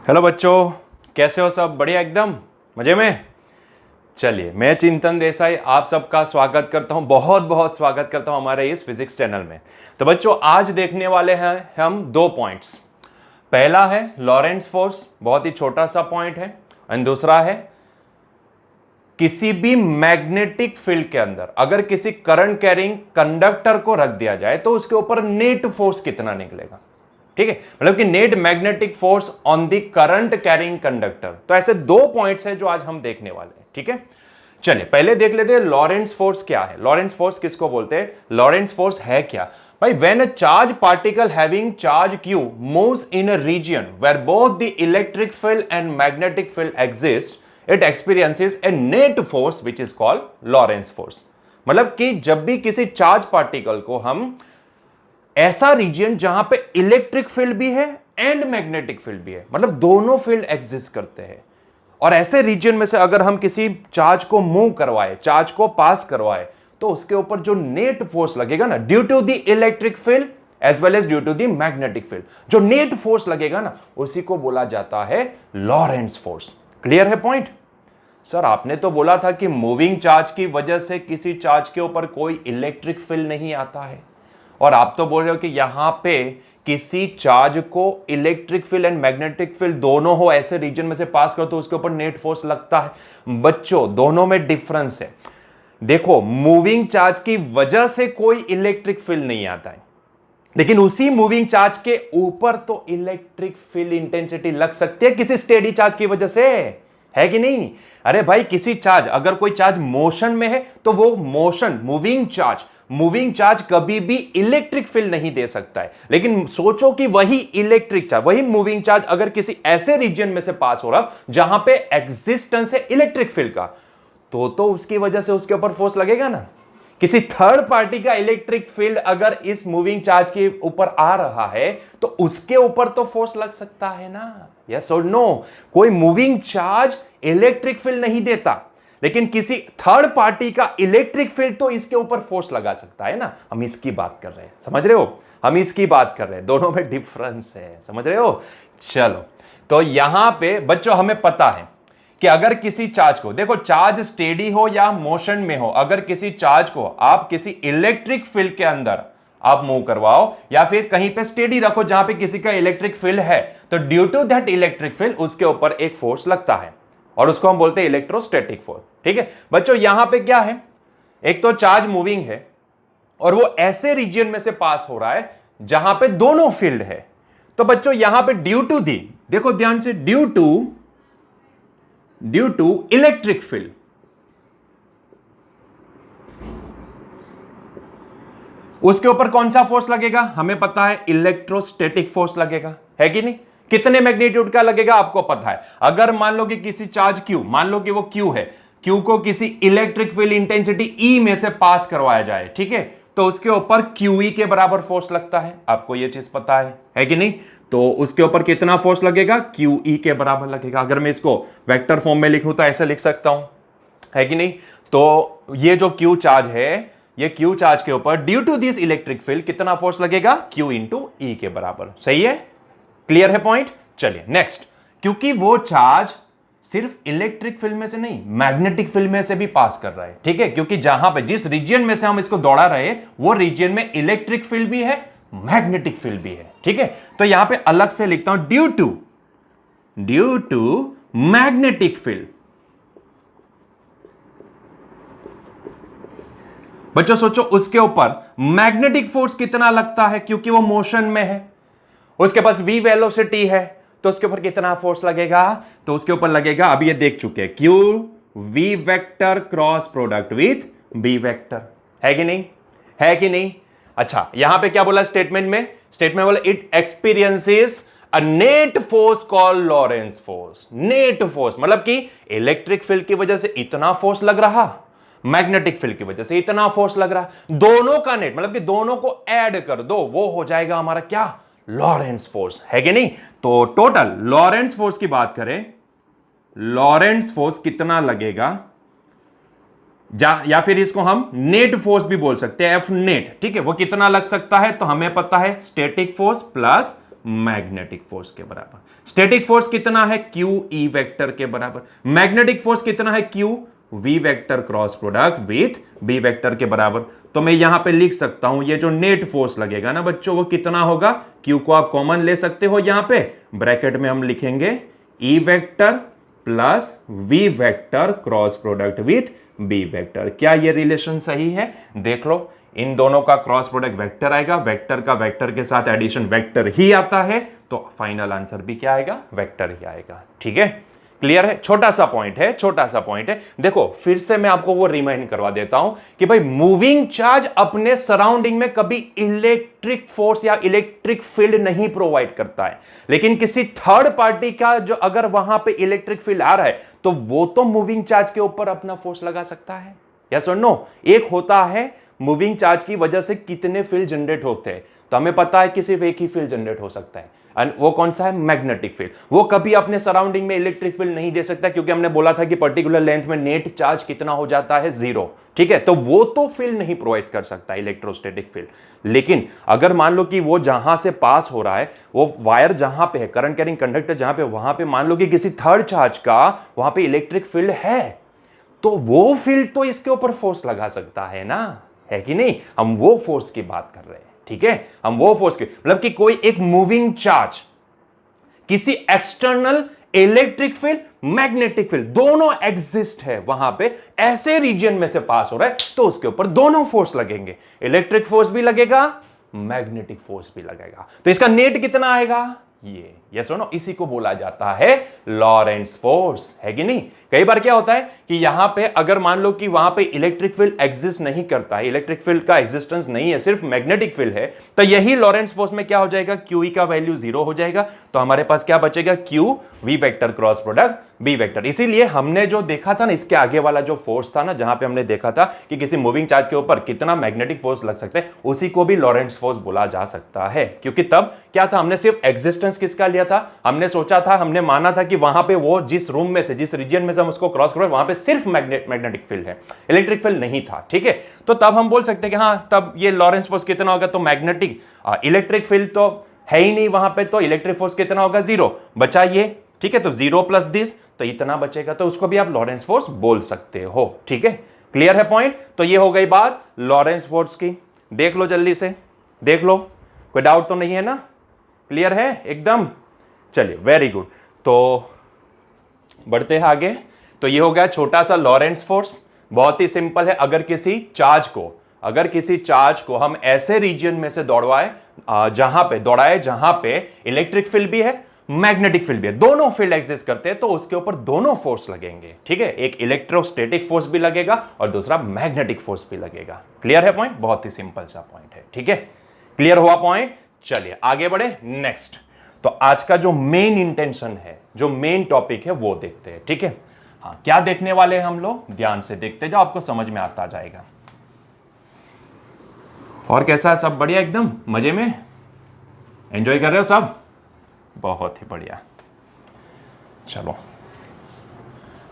Hello बच्चों, कैसे हो? सब बढ़िया, एकदम मजे में। चलिए, मैं चिंतन देसाई आप सबका स्वागत करता हूं, बहुत बहुत स्वागत करता हूं हमारे इस फिजिक्स चैनल में। तो बच्चों, आज देखने वाले हैं हम दो पॉइंट्स। पहला है लॉरेंट्ज फोर्स, बहुत ही छोटा सा पॉइंट है। एंड दूसरा है किसी भी मैग्नेटिक फील्ड के अंदर अगर किसी करंट कैरिंग कंडक्टर को रख दिया जाए तो उसके ऊपर नेट फोर्स कितना निकलेगा। ठीक है, मतलब कि net magnetic force on the current carrying conductor. तो ऐसे दो पॉइंट्स हैं जो आज हम देखने वाले हैं। ठीक है, चलिए पहले देख लेते हैं लॉरेंट्ज फोर्स क्या है। लॉरेंट्ज फोर्स किसको बोलते हैं? लॉरेंट्ज फोर्स है क्या भाई? When a charge particle having charge q moves in a region where both the electric field and magnetic field exist, it experiences a net force which is called Lorentz force. मतलब कि जब भी किसी charge particle को हम ऐसा reason जहां पे इलेक्ट्रिक फील्ड भी है एंड मैग्नेटिक फील्ड भी है, मतलब दोनों फील्ड एग्जिस्ट करते हैं, और ऐसे रीजन में से अगर हम किसी चार्ज को मूव करवाए, चार्ज को पास करवाए, तो उसके ऊपर जो नेट फोर्स लगेगा ना, due to the electric field as well as due to the magnetic field, जो नेट फोर्स लगेगा ना, उसी को बोला जाता है लॉरेंट्ज फोर्स। क्लियर है पॉइंट? सर, आपने तो बोला था कि मूविंग चार्ज की वजह से किसी चार्ज के ऊपर कोई इलेक्ट्रिक फील्ड नहीं आता है, और आप तो बोल रहे हो कि यहां पे किसी चार्ज को electric field and magnetic field दोनों हो, ऐसे रीजन में से पास करो तो उसके ऊपर नेट फोर्स लगता है। बच्चों, दोनों में डिफरेंस है। देखो, मूविंग चार्ज की वजह से कोई इलेक्ट्रिक फील्ड नहीं आता है, लेकिन उसी मूविंग चार्ज के ऊपर तो इलेक्ट्रिक फील्ड इंटेंसिटी लग सकती है किसी स्टेडी चार्ज की वजह से, है कि नहीं? अरे भाई, किसी चार्ज, अगर कोई चार्ज मोशन में है तो वो मोशन, मूविंग चार्ज कभी भी इलेक्ट्रिक फील्ड नहीं दे सकता है। लेकिन सोचो कि वही इलेक्ट्रिक चार्ज, वही मूविंग चार्ज अगर किसी ऐसे रीजन में से पास हो रहा जहां पे एग्जिस्टेंस है इलेक्ट्रिक फील्ड का, तो उसकी वजह से उसके ऊपर फोर्स लगेगा ना। किसी थर्ड पार्टी का इलेक्ट्रिक फील्ड अगर इस मूविंग चार्ज के ऊपर आ रहा है तो उसके ऊपर तो फोर्स लग सकता है ना। यस और नो? कोई मूविंग चार्ज इलेक्ट्रिक फील्ड नहीं देता, लेकिन किसी थर्ड पार्टी का इलेक्ट्रिक फील्ड तो इसके ऊपर फोर्स लगा सकता है ना। हम इसकी बात कर रहे हैं, समझ रहे हो? हम इसकी बात कर रहे हैं, दोनों में डिफरेंस है, समझ रहे हो? चलो, तो यहां पे बच्चों हमें पता है कि अगर किसी चार्ज को, देखो चार्ज स्टेडी हो या मोशन में हो, अगर किसी चार्ज को आप किसी इलेक्ट्रिक फील्ड के अंदर आप मूव करवाओ या फिर कहीं पे स्टेडी रखो जहां पे किसी का इलेक्ट्रिक फील्ड है, तो due to that electric field उसके ऊपर एक फोर्स लगता है, और उसको हम बोलते हैं इलेक्ट्रोस्टैटिक फोर्स। ठीक है बच्चों, यहां पे क्या है? एक तो चार्ज मूविंग है और वो ऐसे रीजन में से पास हो रहा है जहां पे दोनों फील्ड है। तो बच्चों यहां पे ड्यू टू दी, देखो ध्यान से, ड्यू टू इलेक्ट्रिक फील्ड, उसके ऊपर कौन सा फोर्स लगेगा? हमें पता है, इलेक्ट्रोस्टैटिक फोर्स लगेगा, है कि नहीं? कितने मैग्नीट्यूड का लगेगा आपको पता है। अगर मान लो कि किसी चार्ज Q, मान लो कि वो Q है, Q को किसी इलेक्ट्रिक फील्ड इंटेंसिटी E में से पास करवाया जाए, ठीक है, तो उसके ऊपर QE के बराबर फोर्स लगता है। आपको ये चीज पता है कि नहीं? तो उसके ऊपर कितना फोर्स लगेगा? QE के बराबर लगेगा। अगर मैं इसको वेक्टर फॉर्म में लिखूं तो ऐसे लिख सकता हूं, है कि नहीं? तो ये जो Q चार्ज है, ये Q चार्ज के ऊपर due to this electric field कितना फोर्स लगेगा? Q इंटू E के बराबर। सही है? क्लियर है पॉइंट? चलिए नेक्स्ट, क्योंकि वो चार्ज सिर्फ इलेक्ट्रिक फील्ड में से नहीं, मैग्नेटिक फील्ड में से भी पास कर रहा है। ठीक है, क्योंकि जहां पे, जिस रीजन में से हम इसको दौड़ा रहे हैं, वो रीजन में इलेक्ट्रिक फील्ड भी है, मैग्नेटिक फील्ड भी है। ठीक है, तो यहां पे अलग से लिखता हूं, ड्यू टू मैग्नेटिक फील्ड। बच्चों सोचो, उसके ऊपर मैग्नेटिक फोर्स कितना लगता है? क्योंकि वो मोशन में है, उसके पास v वेलोसिटी है, तो उसके ऊपर कितना फोर्स लगेगा? तो उसके ऊपर लगेगा, अभी ये देख चुके हैं, q v vector cross product with b vector. है कि नहीं? है कि नहीं? अच्छा, यहां पे क्या बोला स्टेटमेंट में? स्टेटमेंट बोला it experiences a net force called Lorentz force. Net force मतलब कि इलेक्ट्रिक फील्ड की वजह से इतना फोर्स लग रहा, मैग्नेटिक फील्ड की वजह से इतना फोर्स लग रहा, दोनों का नेट, मतलब कि दोनों को ऐड कर दो, वो हो जाएगा हमारा क्या? लॉरेंट्ज फोर्स। है कि नहीं? तो टोटल लॉरेंट्ज फोर्स की बात करें, लॉरेंट्ज फोर्स कितना लगेगा, या फिर इसको हम नेट फोर्स भी बोल सकते हैं, एफ नेट। ठीक है, वो कितना लग सकता है? तो हमें पता है static force plus magnetic force के बराबर। स्टैटिक फोर्स कितना है, क्यू ई वेक्टर के बराबर। मैग्नेटिक फोर्स कितना है, Q V vector cross product with B vector के बराबर। तो मैं यहां पे लिख सकता हूं ये जो नेट फोर्स लगेगा ना बच्चों, वो कितना होगा, क्यू को आप कॉमन ले सकते हो, यहां पे ब्रैकेट में हम लिखेंगे E vector plus V vector cross product with B vector. क्या ये रिलेशन सही है, देख लो, इन दोनों का क्रॉस प्रोडक्ट वेक्टर आएगा, वेक्टर का वेक्टर के साथ एडिशन वेक्टर ही आता है, तो फाइनल आंसर भी क्या आएगा, वेक्टर ही आएगा। ठीक है, क्लियर है, छोटा सा पॉइंट है, छोटा सा पॉइंट है। देखो फिर से मैं आपको वो रिमाइंड करवा देता हूं कि भाई मूविंग चार्ज अपने सराउंडिंग में कभी इलेक्ट्रिक फोर्स या इलेक्ट्रिक फील्ड नहीं प्रोवाइड करता है, लेकिन किसी थर्ड पार्टी का जो अगर वहां पे इलेक्ट्रिक फील्ड आ रहा है तो वो तो मूविंग चार्ज के ऊपर अपना फोर्स लगा सकता है, यस और नो। एक होता है मूविंग चार्ज की वजह से कितने फील्ड जनरेट होते हैं, तो हमें पता है कि सिर्फ एक ही फील्ड जनरेट हो सकता है, एंड वो कौन सा है, मैग्नेटिक फील्ड। वो कभी अपने सराउंडिंग में इलेक्ट्रिक फील्ड नहीं दे सकता, क्योंकि हमने बोला था कि पर्टिकुलर लेंथ में नेट चार्ज कितना हो जाता है, 0। ठीक है, तो वो तो फील्ड नहीं प्रोवाइड कर सकता इलेक्ट्रोस्टैटिक फील्ड। लेकिन अगर मान लो कि वो जहां से पास हो रहा है, वो वायर जहां पे है, करंट कैरिंग कंडक्टर जहां पे, वहां पे मान लो कि किसी थर्ड चार्ज का वहां पे इलेक्ट्रिक फील्ड है, तो वो फील्ड तो इसके ऊपर फोर्स लगा सकता है ना, है कि नहीं। हम वो फोर्स की बात कर रहे हैं, ठीक है, हम वो फोर्स की, मतलब कि कोई एक मूविंग चार्ज किसी external electric field, magnetic field दोनों एग्जिस्ट है वहां पे, ऐसे रीजन में से पास हो रहा है, तो उसके ऊपर दोनों फोर्स लगेंगे, इलेक्ट्रिक फोर्स भी लगेगा, मैग्नेटिक फोर्स भी लगेगा। तो इसका नेट कितना आएगा, ये, यस और नो, इसी को बोला जाता है लॉरेंट्ज फोर्स, है कि नहीं। कई बार क्या होता है कि यहां पे अगर मान लो कि वहां पे इलेक्ट्रिक फील्ड एग्जिस्ट नहीं करता है, इलेक्ट्रिक फील्ड का एग्जिस्टेंस नहीं है, सिर्फ मैग्नेटिक फील्ड है, तो यही लॉरेंट्ज फोर्स में क्या हो जाएगा, क्यू का वैल्यू 0 हो जाएगा, तो हमारे पास क्या बचेगा, Q V vector cross product B vector. इसीलिए हमने जो देखा था ना, इसके आगे वाला जो फोर्स था ना, जहां पे हमने देखा था कि किसी मूविंग चार्ज के ऊपर कितना मैग्नेटिक फोर्स लग सकता है, उसी को भी लॉरेंट्ज फोर्स बोला जा सकता है। क्योंकि तब क्या था, हमने सिर्फ एग्जिस्टेंस किसका लिया था, हमने सोचा था, हमने माना था कि वहां पे वो जिस रूम में से, जिस रीजन में से हम उसको क्रॉस करें, वहां पे सिर्फ मैग्नेटिक फील्ड है, इलेक्ट्रिक फील्ड नहीं था। ठीक है, तो तब हम बोल सकते हैं कि हाँ, तब ये लॉरेंट्ज फोर्स कितना होगा, तो मैग्नेटिक इलेक्ट्रिक फील्ड तो है ही नहीं वहां पे, तो इलेक्ट्रिक फोर्स कितना होगा, 0 बचा ये। ठीक है, तो 0 प्लस दिस, तो इतना बचेगा, तो उसको भी आप लॉरेंट्ज फोर्स बोल सकते हो। ठीक है, क्लियर है पॉइंट। तो ये हो गई बात लॉरेंट्ज फोर्स की, देख लो जल्दी से, देख लो, कोई डाउट तो नहीं है ना, क्लियर है एकदम। चलिए, वेरी गुड, तो बढ़ते हैं आगे। तो ये हो गया छोटा सा लॉरेंट्ज फोर्स, बहुत ही सिंपल है। अगर किसी चार्ज को हम ऐसे रीजन में से दौड़ाए जहां पे इलेक्ट्रिक फील्ड भी है, मैग्नेटिक फील्ड भी है, दोनों फील्ड एग्जिस्ट करते हैं, तो उसके ऊपर दोनों फोर्स लगेंगे। ठीक है, एक इलेक्ट्रोस्टैटिक फोर्स भी लगेगा और दूसरा मैग्नेटिक फोर्स भी लगेगा। क्लियर है पॉइंट, बहुत ही सिंपल सा पॉइंट है। ठीक है, क्लियर हुआ पॉइंट। चलिए आगे बढ़े नेक्स्ट। तो आज का जो मेन इंटेंशन है, जो मेन टॉपिक है, वो देखते हैं। ठीक है, हाँ, क्या देखने वाले हैं हम लोग, ध्यान से देखते जाओ, आपको समझ में आता जाएगा। और कैसा है, सब बढ़िया, एकदम मजे में, एंजॉय कर रहे हो सब, बहुत ही बढ़िया। चलो,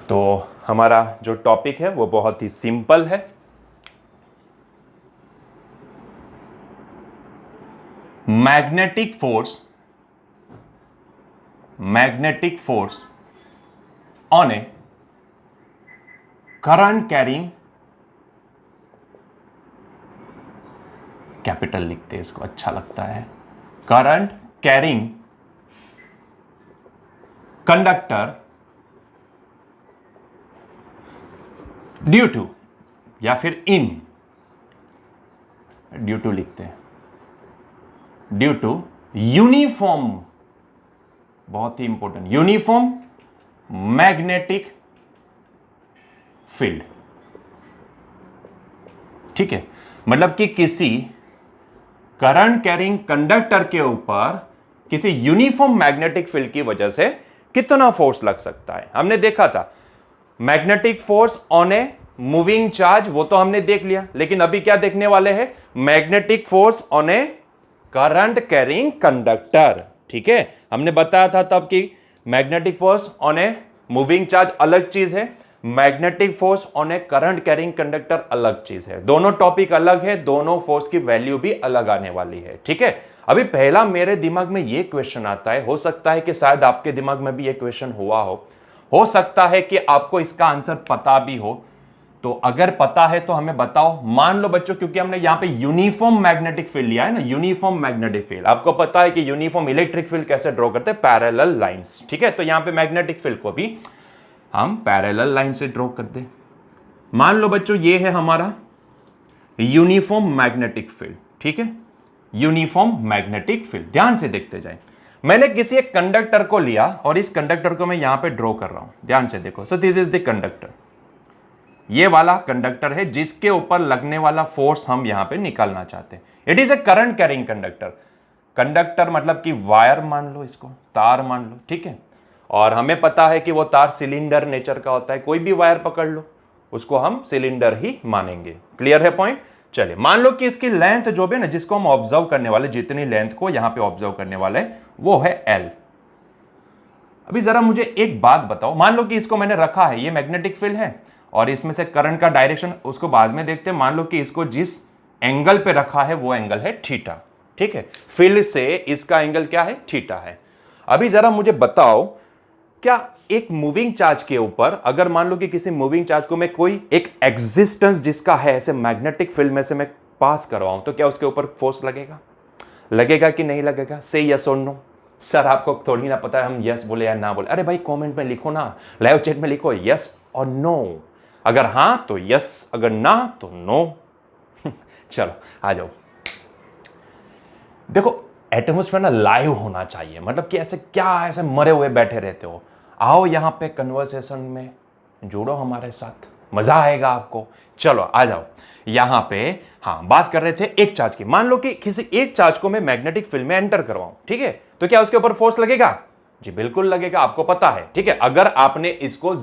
तो हमारा जो टॉपिक है वो बहुत ही सिंपल है। Magnetic force on a current carrying, capital लिखते हैं इसको, अच्छा लगता है, current carrying conductor due to, या फिर इन, ड्यू टू लिखते हैं, ड्यू टू यूनिफॉर्म, बहुत ही इंपॉर्टेंट, यूनिफॉर्म मैग्नेटिक फील्ड। ठीक है, मतलब कि किसी करंट कैरिंग कंडक्टर के ऊपर किसी यूनिफॉर्म मैग्नेटिक फील्ड की वजह से कितना फोर्स लग सकता है। हमने देखा था magnetic force on a moving charge, वो तो हमने देख लिया, लेकिन अभी क्या देखने वाले हैं, magnetic force on a current carrying conductor. ठीक है, हमने बताया था तब कि magnetic force on a moving charge अलग चीज है, magnetic force on a current carrying conductor अलग चीज है, दोनों टॉपिक अलग है, दोनों फोर्स की वैल्यू भी अलग आने वाली है। ठीक है, अभी पहला मेरे दिमाग में ये क्वेश्चन आता है, हो सकता है कि शायद आपके दिमाग में भी ये क्वेश्चन हुआ हो सकता है कि आपको इसका आंसर पता भी हो। तो अगर पता है तो हमें बताओ। मान लो बच्चों, क्योंकि हमने यहां पे यूनिफॉर्म मैग्नेटिक फील्ड लिया है ना, यूनिफॉर्म मैग्नेटिक फील्ड, आपको पता है कि यूनिफॉर्म इलेक्ट्रिक फील्ड कैसे ड्रॉ करते हैं, पैरेलल लाइंस। ठीक है, तो यहां पे मैग्नेटिक फील्ड को भी हम पैरेलल लाइन से ड्रॉ कर दे। मान लो बच्चों ये है हमारा यूनिफॉर्म मैग्नेटिक फील्ड। ठीक है, यूनिफॉर्म मैग्नेटिक फील्ड, ध्यान से देखते जाए। मैंने किसी एक कंडक्टर को लिया और इस कंडक्टर को मैं यहां पे ड्रॉ कर रहा हूं, ध्यान से देखो। So this is the conductor, ये वाला कंडक्टर है जिसके ऊपर लगने वाला फोर्स हम यहां पे निकालना चाहते हैं। It is a current carrying conductor. Conductor मतलब कि वायर मान लो, इसको तार मान लो। ठीक है, और हमें पता है कि वो तार सिलेंडर नेचर का होता है। कोई भी वायर पकड़ लो, उसको हम सिलेंडर ही मानेंगे। क्लियर है पॉइंट? चलिए, मान लो कि इसकी लेंथ जो भी है ना, जिसको हम ऑब्जर्व करने वाले, जितनी लेंथ को यहां पे ऑब्जर्व करने वाले, वो है L। अभी जरा मुझे एक बात बताओ, मान लो कि इसको मैंने रखा है, ये मैग्नेटिक फील्ड है और इसमें से करंट का डायरेक्शन उसको बाद में देखते हैं। मान लो कि इसको जिस एंगल पे रखा है वो एंगल है थीटा। ठीक है, फील्ड से इसका एंगल क्या है, थीटा है। अभी जरा मुझे बताओ, क्या एक मूविंग चार्ज के ऊपर, अगर मान लो कि किसी मूविंग चार्ज को मैं कोई एक एग्जिस्टेंस जिसका है ऐसे मैग्नेटिक फील्ड में से मैं पास करवाऊं, तो क्या उसके ऊपर फोर्स लगेगा? लगेगा कि नहीं लगेगा? से यस और नो। सर आपको थोड़ी ना पता है हम यस बोले या ना बोले। अरे भाई कमेंट में लिखो ना, लाइव चैट में लिखो यस और नो। अगर हां तो यस, अगर ना तो नो। चलो आ जाओ। देखो, एटमॉस्फेयर ना लाइव होना चाहिए, मतलब कि ऐसे क्या ऐसे मरे हुए बैठे रहते हो। आओ यहां पे कन्वर्सेशन में जुड़ो हमारे साथ, मजा आएगा आपको। चलो आ जाओ यहां पे। हाँ, बात कर रहे थे एक चार्ज की। मान लो कि किसी एक चार्ज को मैं मैग्नेटिक फील्ड में एंटर करवाऊं, ठीक है, तो क्या उसके ऊपर फोर्स लगेगा? जी बिल्कुल लगेगा, आपको पता है। ठीक है, अगर आपने इसको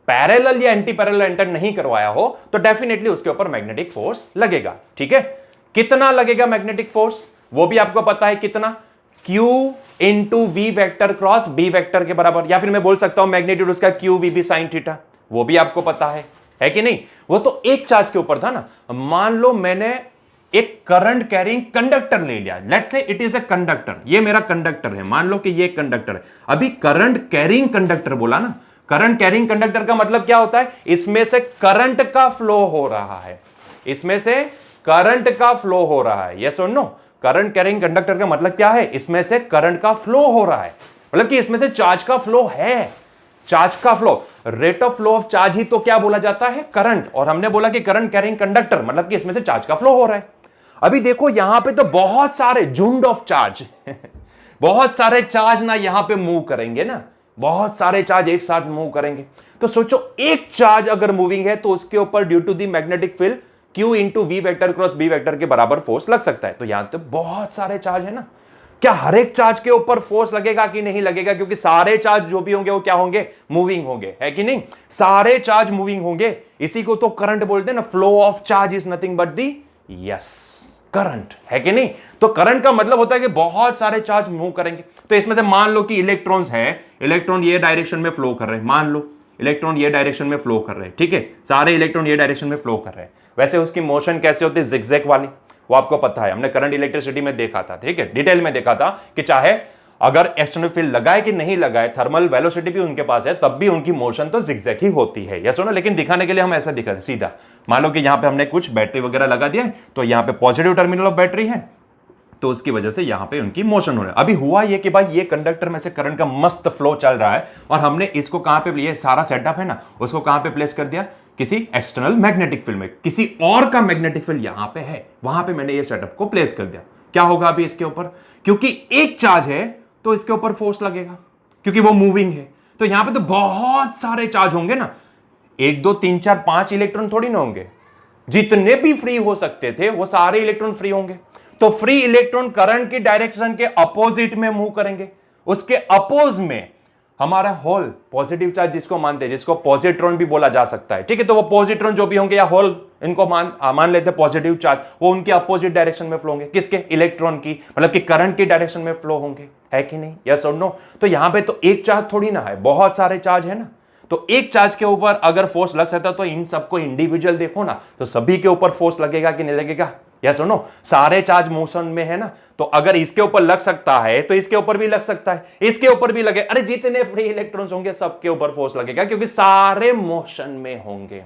पैरेलल या एंटी पैरेलल एंटर नहीं करवाया हो तो डेफिनेटली उसके ऊपर मैग्नेटिक फोर्स लगेगा। ठीक है, कितना लगेगा मैग्नेटिक फोर्स वो भी आपको पता है, कितना? Q into V vector cross B vector के बराबर, या फिर मैं बोल सकता हूं मैग्नीट्यूड उसका Q V B sine theta, वो भी आपको पता है कि नहीं? वो तो एक चार्ज के ऊपर था ना। मान लो मैंने एक करंट कैरिंग कंडक्टर ले लिया, let's say it is a conductor, ये मेरा कंडक्टर है, मान लो कि ये कंडक्टर है। अभी करंट कैरिंग कंडक्टर बोला ना, करंट कैरिंग कंडक्टर का मतलब क्या होता है? इसमें से करंट का फ्लो हो रहा है, इसमें से करंट का फ्लो हो रहा है। यस और नो? करंट कैरिंग कंडक्टर का मतलब क्या है? इसमें से करंट का फ्लो हो रहा है, मतलब कि इसमें से चार्ज का फ्लो है। चार्ज का flow, rate of flow of charge ही तो क्या बोला जाता है? करंट। और हमने बोला कि करंट कैरिंग कंडक्टर मतलब कि इसमें से चार्ज का फ्लो हो रहा है। अभी देखो यहां पे तो बहुत सारे झुंड ऑफ चार्ज बहुत सारे चार्ज ना यहां पे मूव करेंगे ना, बहुत सारे चार्ज एक साथ मूव करेंगे। तो सोचो एक चार्ज अगर मूविंग है तो उसके ऊपर due to the magnetic field Q into V vector cross B vector के बराबर फोर्स लग सकता है। तो यहां तो बहुत सारे चार्ज है ना, क्या हर एक चार्ज के ऊपर फोर्स लगेगा कि नहीं लगेगा? क्योंकि सारे चार्ज जो भी होंगे वो क्या होंगे? मूविंग होंगे, है कि नहीं? सारे चार्ज मूविंग होंगे, इसी को तो करंट बोलते हैं ना। Flow of charge is nothing but the yes current, है कि नहीं? तो करंट का मतलब होता है कि बहुत सारे चार्ज मूव करेंगे। तो इसमें से मान लो कि इलेक्ट्रॉन्स है, इलेक्ट्रॉन ये डायरेक्शन में फ्लो कर रहे हैं, मान लो इलेक्ट्रॉन ये डायरेक्शन में फ्लो कर रहे हैं, ठीक है, सारे इलेक्ट्रॉन ये डायरेक्शन में फ्लो कर रहे हैं। वैसे उसकी मोशन कैसे होती है? जिगजैग वाली, वो आपको पता है, हमने करंट इलेक्ट्रिसिटी में देखा था, ठीक है, डिटेल में देखा था कि चाहे अगर एक्सटर्नल फील्ड लगाए कि नहीं लगाए, थर्मल वेलोसिटी भी उनके पास है, तब भी उनकी मोशन तो जिगजैग ही होती है। यस और नो? लेकिन दिखाने के लिए हम ऐसा दिखा सीधा, मान लो कि यहां पे हमने कुछ बैटरी वगैरह लगा दिया है, तो यहां पे पॉजिटिव टर्मिनल ऑफ बैटरी है, तो उसकी वजह से यहां पे उनकी मोशन हो रहा है। अभी हुआ ये कि भाई ये कंडक्टर में से करंट का मस्त फ्लो चल रहा है और हमने इसको कहां पे, ये सारा सेटअप है ना, उसको कहां पे प्लेस कर दिया? किसी एक्सटर्नल मैग्नेटिक फील्ड में। किसी और का मैग्नेटिक फील्ड यहां पे है, वहां पे मैंने ये सेटअप को प्लेस कर दिया। क्या होगा अभी इसके ऊपर? क्योंकि एक चार्ज है तो इसके ऊपर फोर्स लगेगा, क्योंकि वो मूविंग है। तो यहां पे तो बहुत सारे चार्ज होंगे ना, 1 2 3 4 5 इलेक्ट्रॉन थोड़ी ना होंगे, जितने भी फ्री हो सकते थे वो सारे इलेक्ट्रॉन फ्री होंगे। तो फ्री इलेक्ट्रॉन करंट की डायरेक्शन के अपोजिट में मूव करेंगे, उसके अपोज में हमारा होल पॉजिटिव चार्ज जिसको मानते हैं, जिसको पॉजिट्रॉन भी बोला जा सकता है, ठीक है, तो वो पॉजिट्रॉन जो भी होंगे या होल, इनको मान लेते हैं पॉजिटिव चार्ज, वो उनके अपोजिट डायरेक्शन में फ्लो होंगे। किसके? इलेक्ट्रॉन की, मतलब कि करंट की डायरेक्शन में फ्लो होंगे, है कि नहीं? यस और नो? तो यहां पे तो एक चार्ज थोड़ी ना है, बहुत सारे चार्ज है ना। तो एक चार्ज के ऊपर अगर फोर्स लग सकता है तो इन सबको इंडिविजुअल देखो ना, तो सभी के ऊपर फोर्स लगेगा कि नहीं लगेगा? या सुनो, सारे चार्ज मोशन में है ना, तो अगर इसके ऊपर लग सकता है तो इसके ऊपर भी लग सकता है, इसके ऊपर भी लगे, अरे जितने फ्री इलेक्ट्रॉन्स होंगे सबके ऊपर फोर्स लगेगा क्योंकि सारे मोशन में होंगे,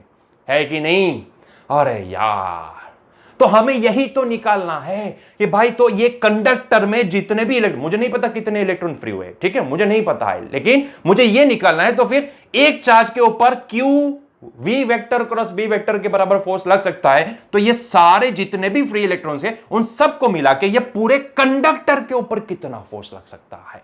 है कि नहीं? अरे यार, तो हमें यही तो निकालना है कि भाई तो ये कंडक्टर में जितने भी इलेक्ट्रॉन, मुझे नहीं पता कितने इलेक्ट्रॉन फ्री हुए, ठीक है, मुझे नहीं पता है, लेकिन मुझे ये निकालना है। तो फिर एक चार्ज के ऊपर Q V vector cross B vector के बराबर फोर्स लग सकता है, तो ये सारे जितने भी फ्री इलेक्ट्रॉन्स हैं उन सबको मिला के ये पूरे कंडक्टर के ऊपर कितना फोर्स लग सकता है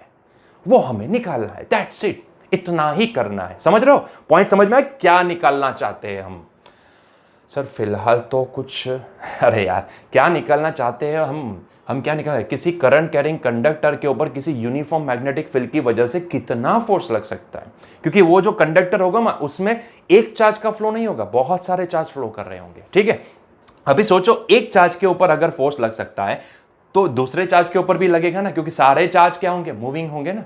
वो हमें निकालना है। दैट्स इट, इतना ही करना है। समझ रहे हो पॉइंट? समझ में आया क्या निकालना चाहते हैं हम? सर फिलहाल तो कुछ, अरे यार क्या निकालना चाहते हैं हम क्या निकाल, किसी करंट कैरिंग कंडक्टर के ऊपर किसी यूनिफॉर्म मैग्नेटिक फील्ड की वजह से कितना फोर्स लग सकता है, क्योंकि वो जो कंडक्टर होगा ना उसमें एक चार्ज का फ्लो नहीं होगा, बहुत सारे चार्ज फ्लो कर रहे होंगे, ठीक है। अभी सोचो एक चार्ज के ऊपर अगर फोर्स लग सकता है तो दूसरे चार्ज के ऊपर भी लगेगा ना, क्योंकि सारे चार्ज क्या होंगे, मूविंग होंगे ना,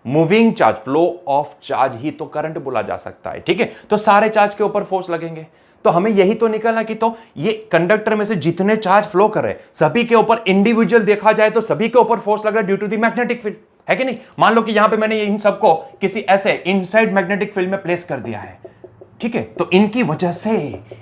moving charge, flow of charge ही तो करंट बोला जा सकता है, ठीक है। तो सारे चार्ज के ऊपर फोर्स लगेंगे, तो हमें यही तो निकालना कि तो ये कंडक्टर में से जितने चार्ज फ्लो कर रहे हैं सभी के ऊपर इंडिविजुअल देखा जाए तो सभी के ऊपर फोर्स लग रहा है due to the magnetic field, है कि नहीं? मान लो कि यहां पे मैंने इन सबको किसी ऐसे इनसाइड मैग्नेटिक फील्ड में प्लेस कर दिया है, ठीक है, तो इनकी वजह से,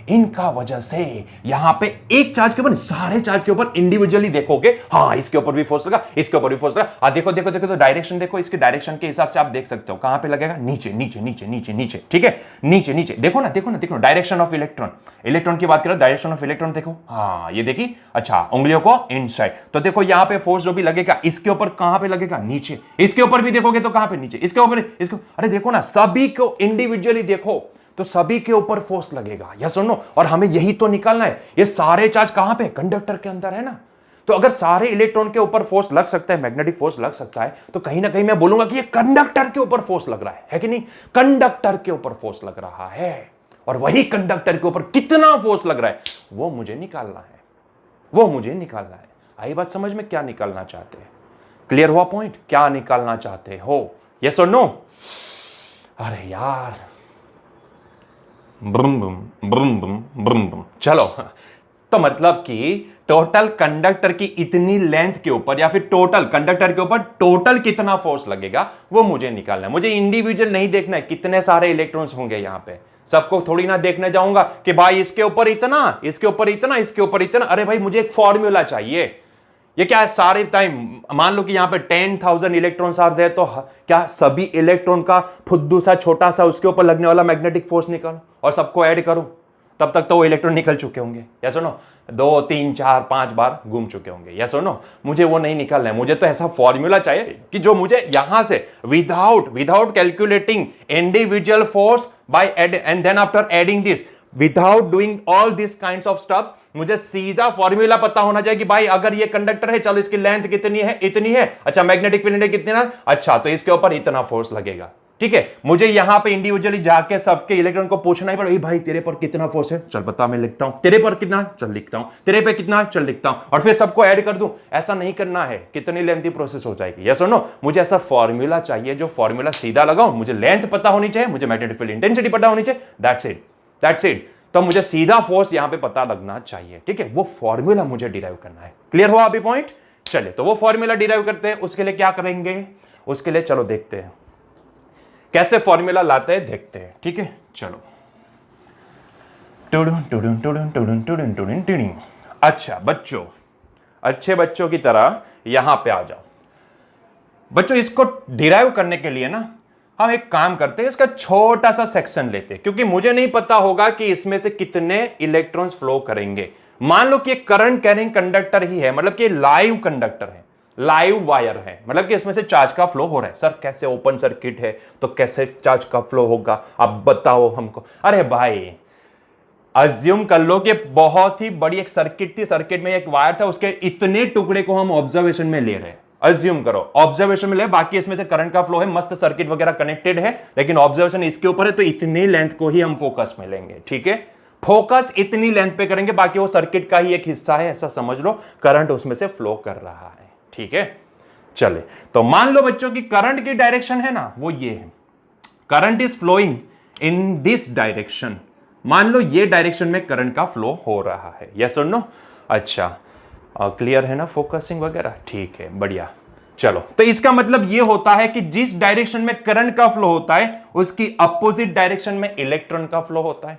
इनका वजह से यहां पे एक चार्ज के ऊपर सारे चार्ज के ऊपर इंडिविजुअली देखोगे, हाँ इसके ऊपर भी फोर्स लगा, इसके ऊपर भी फोर्स लगा। देखो देखो देखो, तो डायरेक्शन देखो, इसके डायरेक्शन के हिसाब से आप देख सकते हो कहां पे लगेगा, नीचे नीचे नीचे नीचे नीचे, ठीक है, नीचे नीचे। देखो ना देखो ना देखो, डायरेक्शन ऑफ इलेक्ट्रॉन, इलेक्ट्रॉन की बात करो, डायरेक्शन ऑफ इलेक्ट्रॉन देखो, हाँ ये देखिए, अच्छा उंगलियों को इनसाइड, तो देखो यहां पे फोर्स जो भी लगेगा इसके ऊपर कहां पे लगेगा, नीचे, इसके ऊपर भी देखोगे तो कहां पे, नीचे, इसके ऊपर, इसको, अरे देखो ना सभी को इंडिविजुअली देखो तो सभी के ऊपर फोर्स लगेगा, या सुनो, और हमें यही तो निकालना है। ये सारे चार्ज कहां पे, कंडक्टर के अंदर है ना, तो अगर सारे इलेक्ट्रॉन के ऊपर फोर्स लग सकता है, मैग्नेटिक फोर्स लग सकता है, तो कहीं ना कहीं मैं बोलूंगा कि ये कंडक्टर के ऊपर फोर्स लग रहा है कि नहीं? कंडक्टर के ऊपर फोर्स लग रहा है, और वही कंडक्टर के ऊपर कितना फोर्स लग रहा है वो मुझे निकालना है, वो मुझे निकालना है। आई बात समझ में क्या निकालना चाहते हैं? क्लियर हुआ पॉइंट? क्या निकालना चाहते हो, यस और नो? अरे यार ब्रुम ब्रुम ब्रुम ब्रुम ब्रुम ब्रुम, चलो, तो मतलब कि टोटल कंडक्टर की इतनी लेंथ के ऊपर या फिर टोटल कंडक्टर के ऊपर टोटल कितना फोर्स लगेगा वो मुझे निकालना है। मुझे इंडिविजुअल नहीं देखना है कितने सारे इलेक्ट्रॉन्स होंगे यहां पे, सबको थोड़ी ना देखने जाऊंगा कि भाई इसके ऊपर इतना, इसके ऊपर इतना, इसके ऊपर इतना। अरे भाई मुझे एक फॉर्मूला चाहिए। ये क्या है, सारे टाइम मान लो कि यहां पे 10,000 इलेक्ट्रॉन्स आ रहे, तो क्या सभी इलेक्ट्रॉन का फुद्दू सा छोटा सा उसके ऊपर लगने वाला मैग्नेटिक फोर्स निकालो और सबको ऐड करो, तब तक तो वो इलेक्ट्रॉन निकल चुके होंगे, या सुनो 2 3 4 5 बार घूम चुके होंगे, या सुनो। मुझे वो नहीं निकालना है, मुझे तो ऐसा फॉर्मूला चाहिए कि जो मुझे यहां से without calculating individual force by and then after adding this, without doing all this kinds of stuffs, मुझे सीधा फॉर्मूला पता होना चाहिए कि भाई अगर ये कंडक्टर है, चलो इसकी लेंथ कितनी है, इतनी है, अच्छा मैग्नेटिक फील्ड कितना, अच्छा तो इसके ऊपर इतना फोर्स लगेगा, ठीक है। मुझे यहां पे इंडिविजुअली जाके सबके इलेक्ट्रॉन को पूछना ही पड़ेगा, भाई तेरे पर कितना फोर्स है, चल बता मैं लिखता हूं, तेरे पर कितना, चल लिखता हूं, तेरे पे कितना, चल लिखता हूं, और फिर सबको ऐड कर दूं। ऐसा नहीं करना है, कितनी लेंथी प्रोसेस हो जाएगी, यस और नो। मुझे ऐसा फॉर्मूला चाहिए जो फॉर्मूला सीधा लगाऊं, मुझे लेंथ पता होनी चाहिए, मुझे मैग्नेटिक फील्ड इंटेंसिटी पता होनी चाहिए, दैट्स इट, दैट्स इट। तो मुझे सीधा फोर्स यहां पे पता लगना चाहिए, ठीक है, वो फॉर्मूला मुझे डिराइव करना है। क्लियर हुआ अभी पॉइंट? चलिए, तो वो फॉर्मूला डिराइव करते हैं, उसके लिए क्या करेंगे, उसके लिए चलो देखते हैं कैसे फॉर्मूला लाते हैं, देखते हैं, ठीक है। चलो, अच्छा बच्चों, अच्छे बच्चों की तरह यहां पे आ जाओ। बच्चों इसको डिराइव करने के लिए ना हम एक काम करते हैं, इसका छोटा सा सेक्शन लेते हैं, क्योंकि मुझे नहीं पता होगा कि इसमें से कितने इलेक्ट्रॉन्स फ्लो करेंगे। मान लो कि एक करंट कैरिंग कंडक्टर ही है, मतलब कि लाइव कंडक्टर है, लाइव वायर है, मतलब कि इसमें से चार्ज का फ्लो हो रहा है। सर कैसे, ओपन सर्किट है तो कैसे चार्ज का फ्लो होगा, आप बताओ हमको। अरे भाई अज्यूम कर लो कि बहुत ही बड़ी एक सर्किट थी, सर्किट में एक वायर था, उसके इतने टुकड़े को हम ऑब्जर्वेशन में ले रहे हैं। अज्यूम करो ऑब्जर्वेशन में ले, बाकी इसमें से करंट का फ्लो है, मस्त सर्किट वगैरह कनेक्टेड है, लेकिन ऑब्जर्वेशन इसके ऊपर है, तो इतनी लेंथ को ही हम फोकस में लेंगे, ठीक है। फोकस इतनी लेंथ पे करेंगे, बाकी वो सर्किट का ही एक हिस्सा है, ऐसा समझ लो, करंट उसमें से फ्लो कर रहा है, ठीक है। चले, तो मान लो बच्चों की करंट की डायरेक्शन है ना, वो ये है, current is flowing in this direction. मान लो ये डायरेक्शन में करंट का फ्लो हो रहा है, यस और नो। अच्छा, क्लियर है ना, फोकसिंग वगैरह, ठीक है, बढ़िया। चलो, तो इसका मतलब यह होता है कि जिस डायरेक्शन में करंट का फ्लो होता है उसकी अपोजिट डायरेक्शन में इलेक्ट्रॉन का फ्लो होता है,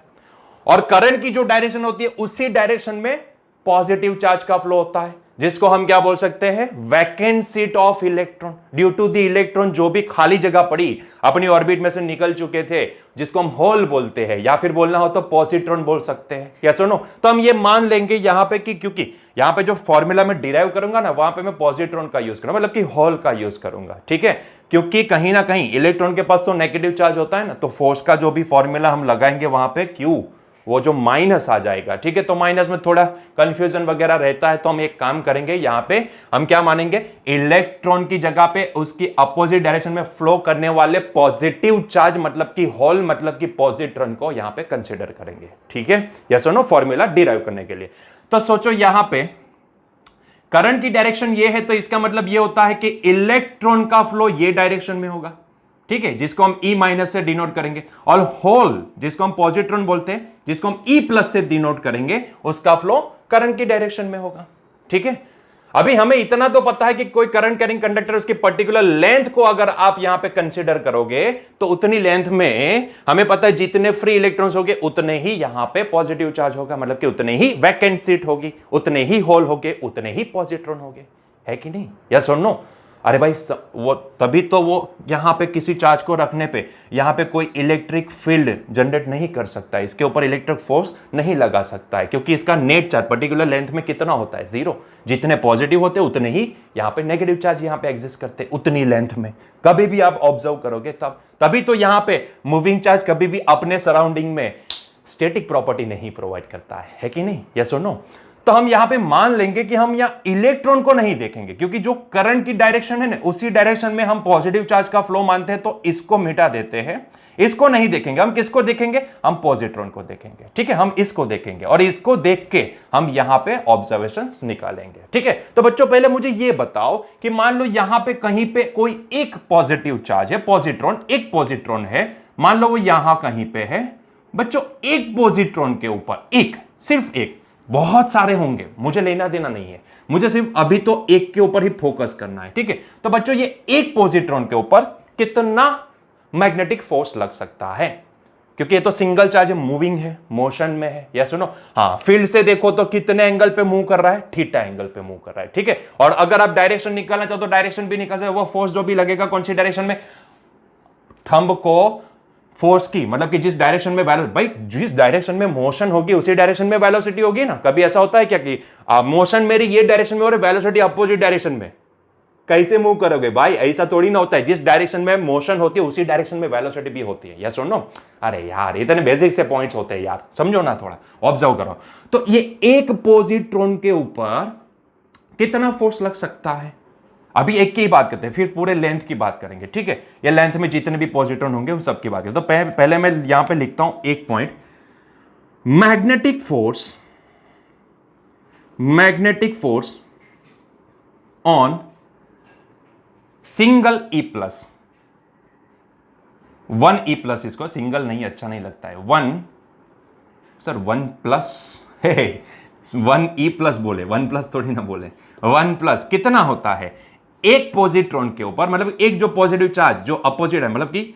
और करंट की जो डायरेक्शन होती है उसी डायरेक्शन में पॉजिटिव चार्ज का फ्लो होता है, जिसको हम क्या बोल सकते हैं, vacant seat of electron. Due to the electron जो भी खाली जगह पड़ी अपनी ऑर्बिट में से निकल चुके थे, जिसको हम होल बोलते हैं, या फिर बोलना हो तो पॉजिट्रॉन बोल सकते हैं, या सुनो। तो हम ये मान लेंगे यहां पे कि क्योंकि यहां पे जो फॉर्मूला में डिराइव करूंगा ना, वहां पे मैं पॉजिट्रॉन का यूज करूंगा, मतलब कि होल का यूज करूंगा, ठीक है। क्योंकि कहीं ना कहीं इलेक्ट्रॉन के पास तो नेगेटिव चार्ज होता है ना, तो फोर्स का जो भी फॉर्मूला हम लगाएंगे वहां पे क्यू, वो जो माइनस आ जाएगा, ठीक है। तो माइनस में थोड़ा कंफ्यूजन वगैरह रहता है, तो हम एक काम करेंगे, यहां पे हम क्या मानेंगे, इलेक्ट्रॉन की जगह पे उसकी अपोजिट डायरेक्शन में फ्लो करने वाले पॉजिटिव चार्ज, मतलब कि होल, मतलब कि पॉजिट्रॉन को यहां पे कंसीडर करेंगे, ठीक है। यस और नो, फॉर्मूला डिराइव करने के लिए। तो सोचो यहां पे करंट की डायरेक्शन ये है, तो इसका मतलब ये होता है कि इलेक्ट्रॉन का फ्लो ये डायरेक्शन में होगा, ठीक है, जिसको हम E माइनस से डिनोट करेंगे, और होल जिसको हम पॉजिट्रॉन बोलते हैं, जिसको हम E प्लस से डिनोट करेंगे, उसका फ्लो करंट की डायरेक्शन में होगा, ठीक है। अभी हमें इतना तो पता है कि कोई करंट कैरिंग कंडक्टर उसकी पर्टिकुलर लेंथ को अगर आप यहां पे कंसीडर करोगे तो उतनी लेंथ में हमें पता है जितने फ्री इलेक्ट्रॉन्स होंगे उतने ही यहां पे पॉजिटिव चार्ज होगा, मतलब कि उतने ही वैकेंट सीट होगी, उतने ही होल होंगे, उतने ही पॉजिट्रॉन होंगे, है कि नहीं, यस और नो। अरे भाई वो तभी तो वो यहां पे किसी चार्ज को रखने पे यहां पे कोई इलेक्ट्रिक फील्ड जनरेट नहीं कर सकता है, इसके ऊपर इलेक्ट्रिक फोर्स नहीं लगा सकता है, क्योंकि इसका नेट चार्ज पर्टिकुलर लेंथ में कितना होता है, 0। जितने पॉजिटिव होते उतने ही यहां पे नेगेटिव चार्ज यहां पे एग्जिस्ट करते उतनी लेंथ में। कभी भी आप ऑब्जर्व करोगे तभी तो यहां पे मूविंग चार्ज कभी भी अपने सराउंडिंग में स्टैटिक प्रॉपर्टी नहीं प्रोवाइड करता है कि नहीं, यस और नो। तो हम यहां पे मान लेंगे कि हम यहां इलेक्ट्रॉन को नहीं देखेंगे, क्योंकि जो करंट की डायरेक्शन है ना, उसी डायरेक्शन में हम पॉजिटिव चार्ज का फ्लो मानते हैं, तो इसको मिटा देते हैं, इसको नहीं देखेंगे। हम किसको देखेंगे, हम पॉजिट्रॉन को देखेंगे, ठीक है, हम इसको देखेंगे, और इसको देख के हम यहां पे ऑब्जर्वेशंस निकालेंगे, ठीक है। तो बच्चों पहले मुझे यह बताओ कि मान लो यहां पे कहीं पे कोई एक पॉजिटिव चार्ज है, पॉजिट्रॉन, एक पॉजिट्रॉन है, मान लो वो यहां कहीं पे है। बच्चों एक पॉजिट्रॉन के ऊपर, एक, सिर्फ एक, बहुत सारे होंगे, मुझे लेना देना नहीं है, मुझे सिर्फ अभी तो एक के ऊपर ही फोकस करना है, ठीक है। तो बच्चों ये एक पॉजिट्रॉन के ऊपर कितना मैग्नेटिक फोर्स लग सकता है, क्योंकि ये तो सिंगल चार्ज है, मूविंग है, मोशन में है, या सुनो, हाँ, फील्ड से देखो तो कितने एंगल पे मूव कर रहा है, थीटा एंगल पे मूव कर रहा है, ठीक है। और अगर आप डायरेक्शन निकालना चाहो तो डायरेक्शन भी निकाल सकते, वो फोर्स जो भी लगेगा कौन सी डायरेक्शन में, थंब को फोर्स की, मतलब कि जिस डायरेक्शन में भाई जिस डायरेक्शन में मोशन होगी उसी डायरेक्शन में वेलोसिटी होगी ना। कभी ऐसा होता है क्या कि मोशन मेरी ये डायरेक्शन में हो रही, वेलोसिटी अपोजिट डायरेक्शन में, कैसे मूव करोगे भाई, ऐसा थोड़ी ना होता है। जिस डायरेक्शन में मोशन होती है उसी डायरेक्शन में वेलोसिटी भी होती है, यस और नो। अरे यार इतने बेसिक से पॉइंट्स होते हैं यार, समझो ना, थोड़ा ऑब्जर्व करो। तो ये एक पॉजिट्रॉन के ऊपर कितना फोर्स लग सकता है, अभी एक की ही बात करते हैं, फिर पूरे लेंथ की बात करेंगे, ठीक है। ये लेंथ में जितने भी पॉजिट्रॉन होंगे उन सब की बात करें। तो पहले मैं यहां पे लिखता हूं एक point, magnetic force on single E plus, 1 E plus, इसको सिंगल नहीं अच्छा नहीं लगता है, 1 प्लस, 1 E प्लस बोले, 1 प्लस थोड़ी ना बोले, 1 प्लस कितना होता है, एक पॉजिट्रॉन के ऊपर, मतलब एक जो पॉजिटिव चार्ज जो अपोजिट है, मतलब कि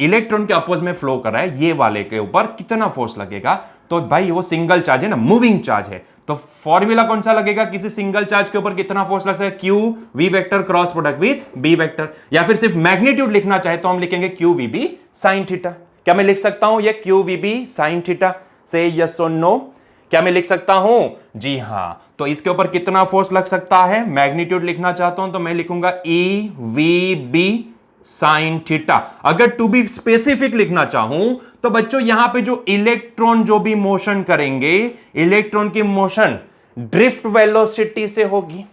इलेक्ट्रॉन के अपोज में फ्लो कर रहा है, ये वाले के ऊपर कितना फोर्स लगेगा। तो भाई वो सिंगल चार्ज है ना, मूविंग चार्ज है, तो फॉर्मूला कौन सा लगेगा, किसी सिंगल चार्ज के ऊपर कितना फोर्स लग सकता है, Q V vector cross product with B vector, या फिर सिर्फ मैग्नीट्यूड लिखना चाहे तो हम लिखेंगे Q V B sine theta. क्या मैं लिख सकता हूं ये Q V B sine theta से, यस और नो, क्या मैं लिख सकता हूं, जी हां। तो इसके ऊपर कितना फोर्स लग सकता है, मैग्नीट्यूड लिखना चाहता हूं तो मैं लिखूंगा E V B sine theta. अगर टू बी स्पेसिफिक लिखना चाहूं तो बच्चों यहां पे जो इलेक्ट्रॉन जो भी मोशन करेंगे, इलेक्ट्रॉन की मोशन ड्रिफ्ट वेलोसिटी से होगी,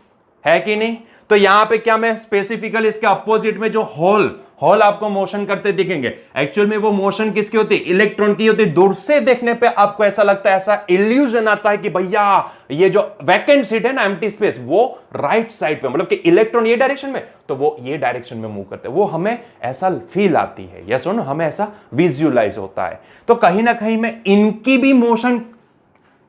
है कि नहीं। तो यहां पे क्या मैं स्पेसिफिकल इसके अपोजिट में जो होल आपको मोशन करते दिखेंगे, एक्चुअल में वो मोशन किसकी होती है, इलेक्ट्रॉन की होती है। दूर से देखने पे आपको ऐसा लगता है, ऐसा इल्यूजन आता है कि भैया ये जो वैकेंट सीट है ना, एम्प्टी स्पेस, वो राइट साइड पे, मतलब कि इलेक्ट्रॉन ये डायरेक्शन में तो वो ये डायरेक्शन में मूव करते हैं, वो हमें ऐसा फील आती है, यस और नो, हमें ऐसा विजुअलाइज होता है। तो कहीं ना कहीं में इनकी भी मोशन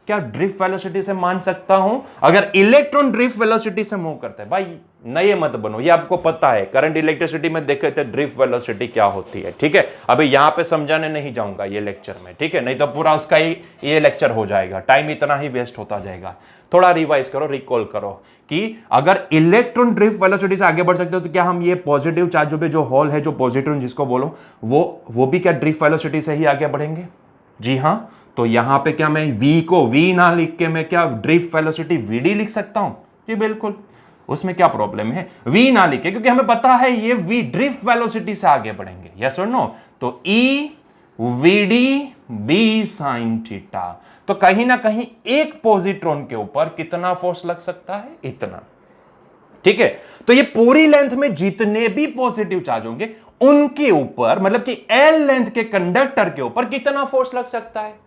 क्या ड्रिफ्ट वेलोसिटी से मान सकता हूं? अगर इलेक्ट्रॉन ड्रिफ्ट वेलोसिटी से मूव करता है, भाई नए मत बनो, ये आपको पता है, करंट इलेक्ट्रिसिटी में देखे थे ड्रिफ्ट वेलोसिटी क्या होती है, ठीक है। अभी यहां पे समझाने नहीं जाऊंगा ये लेक्चर में, ठीक है, नहीं तो पूरा उसका ही ये लेक्चर हो जाएगा, टाइम इतना ही वेस्ट होता जाएगा। थोड़ा रिवाइज करो, रिकॉल करो कि अगर इलेक्ट्रॉन ड्रिफ्ट वेलोसिटी से आगे बढ़ सकते हो तो क्या हम ये पॉजिटिव चार्ज पे जो होल है, जो पॉजिटिव जिसको बोलो, वो भी क्या ड्रिफ्ट वेलोसिटी से ही आगे बढ़ेंगे? जी हां। तो यहां पे क्या मैं v को v ना लिख के मैं क्या ड्रिफ्ट वेलोसिटी vd लिख सकता हूं? जी बिल्कुल, उसमें क्या प्रॉब्लम है? v ना लिखे, क्योंकि हमें पता है ये v ड्रिफ्ट वेलोसिटी से आगे बढ़ेंगे, यस और नो। तो e vd b sin theta. तो कहीं ना कहीं एक पॉजिट्रॉन के ऊपर कितना फोर्स लग सकता है? इतना, ठीक है। तो ये पूरी लेंथ में जितने भी पॉजिटिव चार्ज होंगे उनके ऊपर, मतलब कि एल लेंथ के कंडक्टर के ऊपर कितना फोर्स लग सकता है?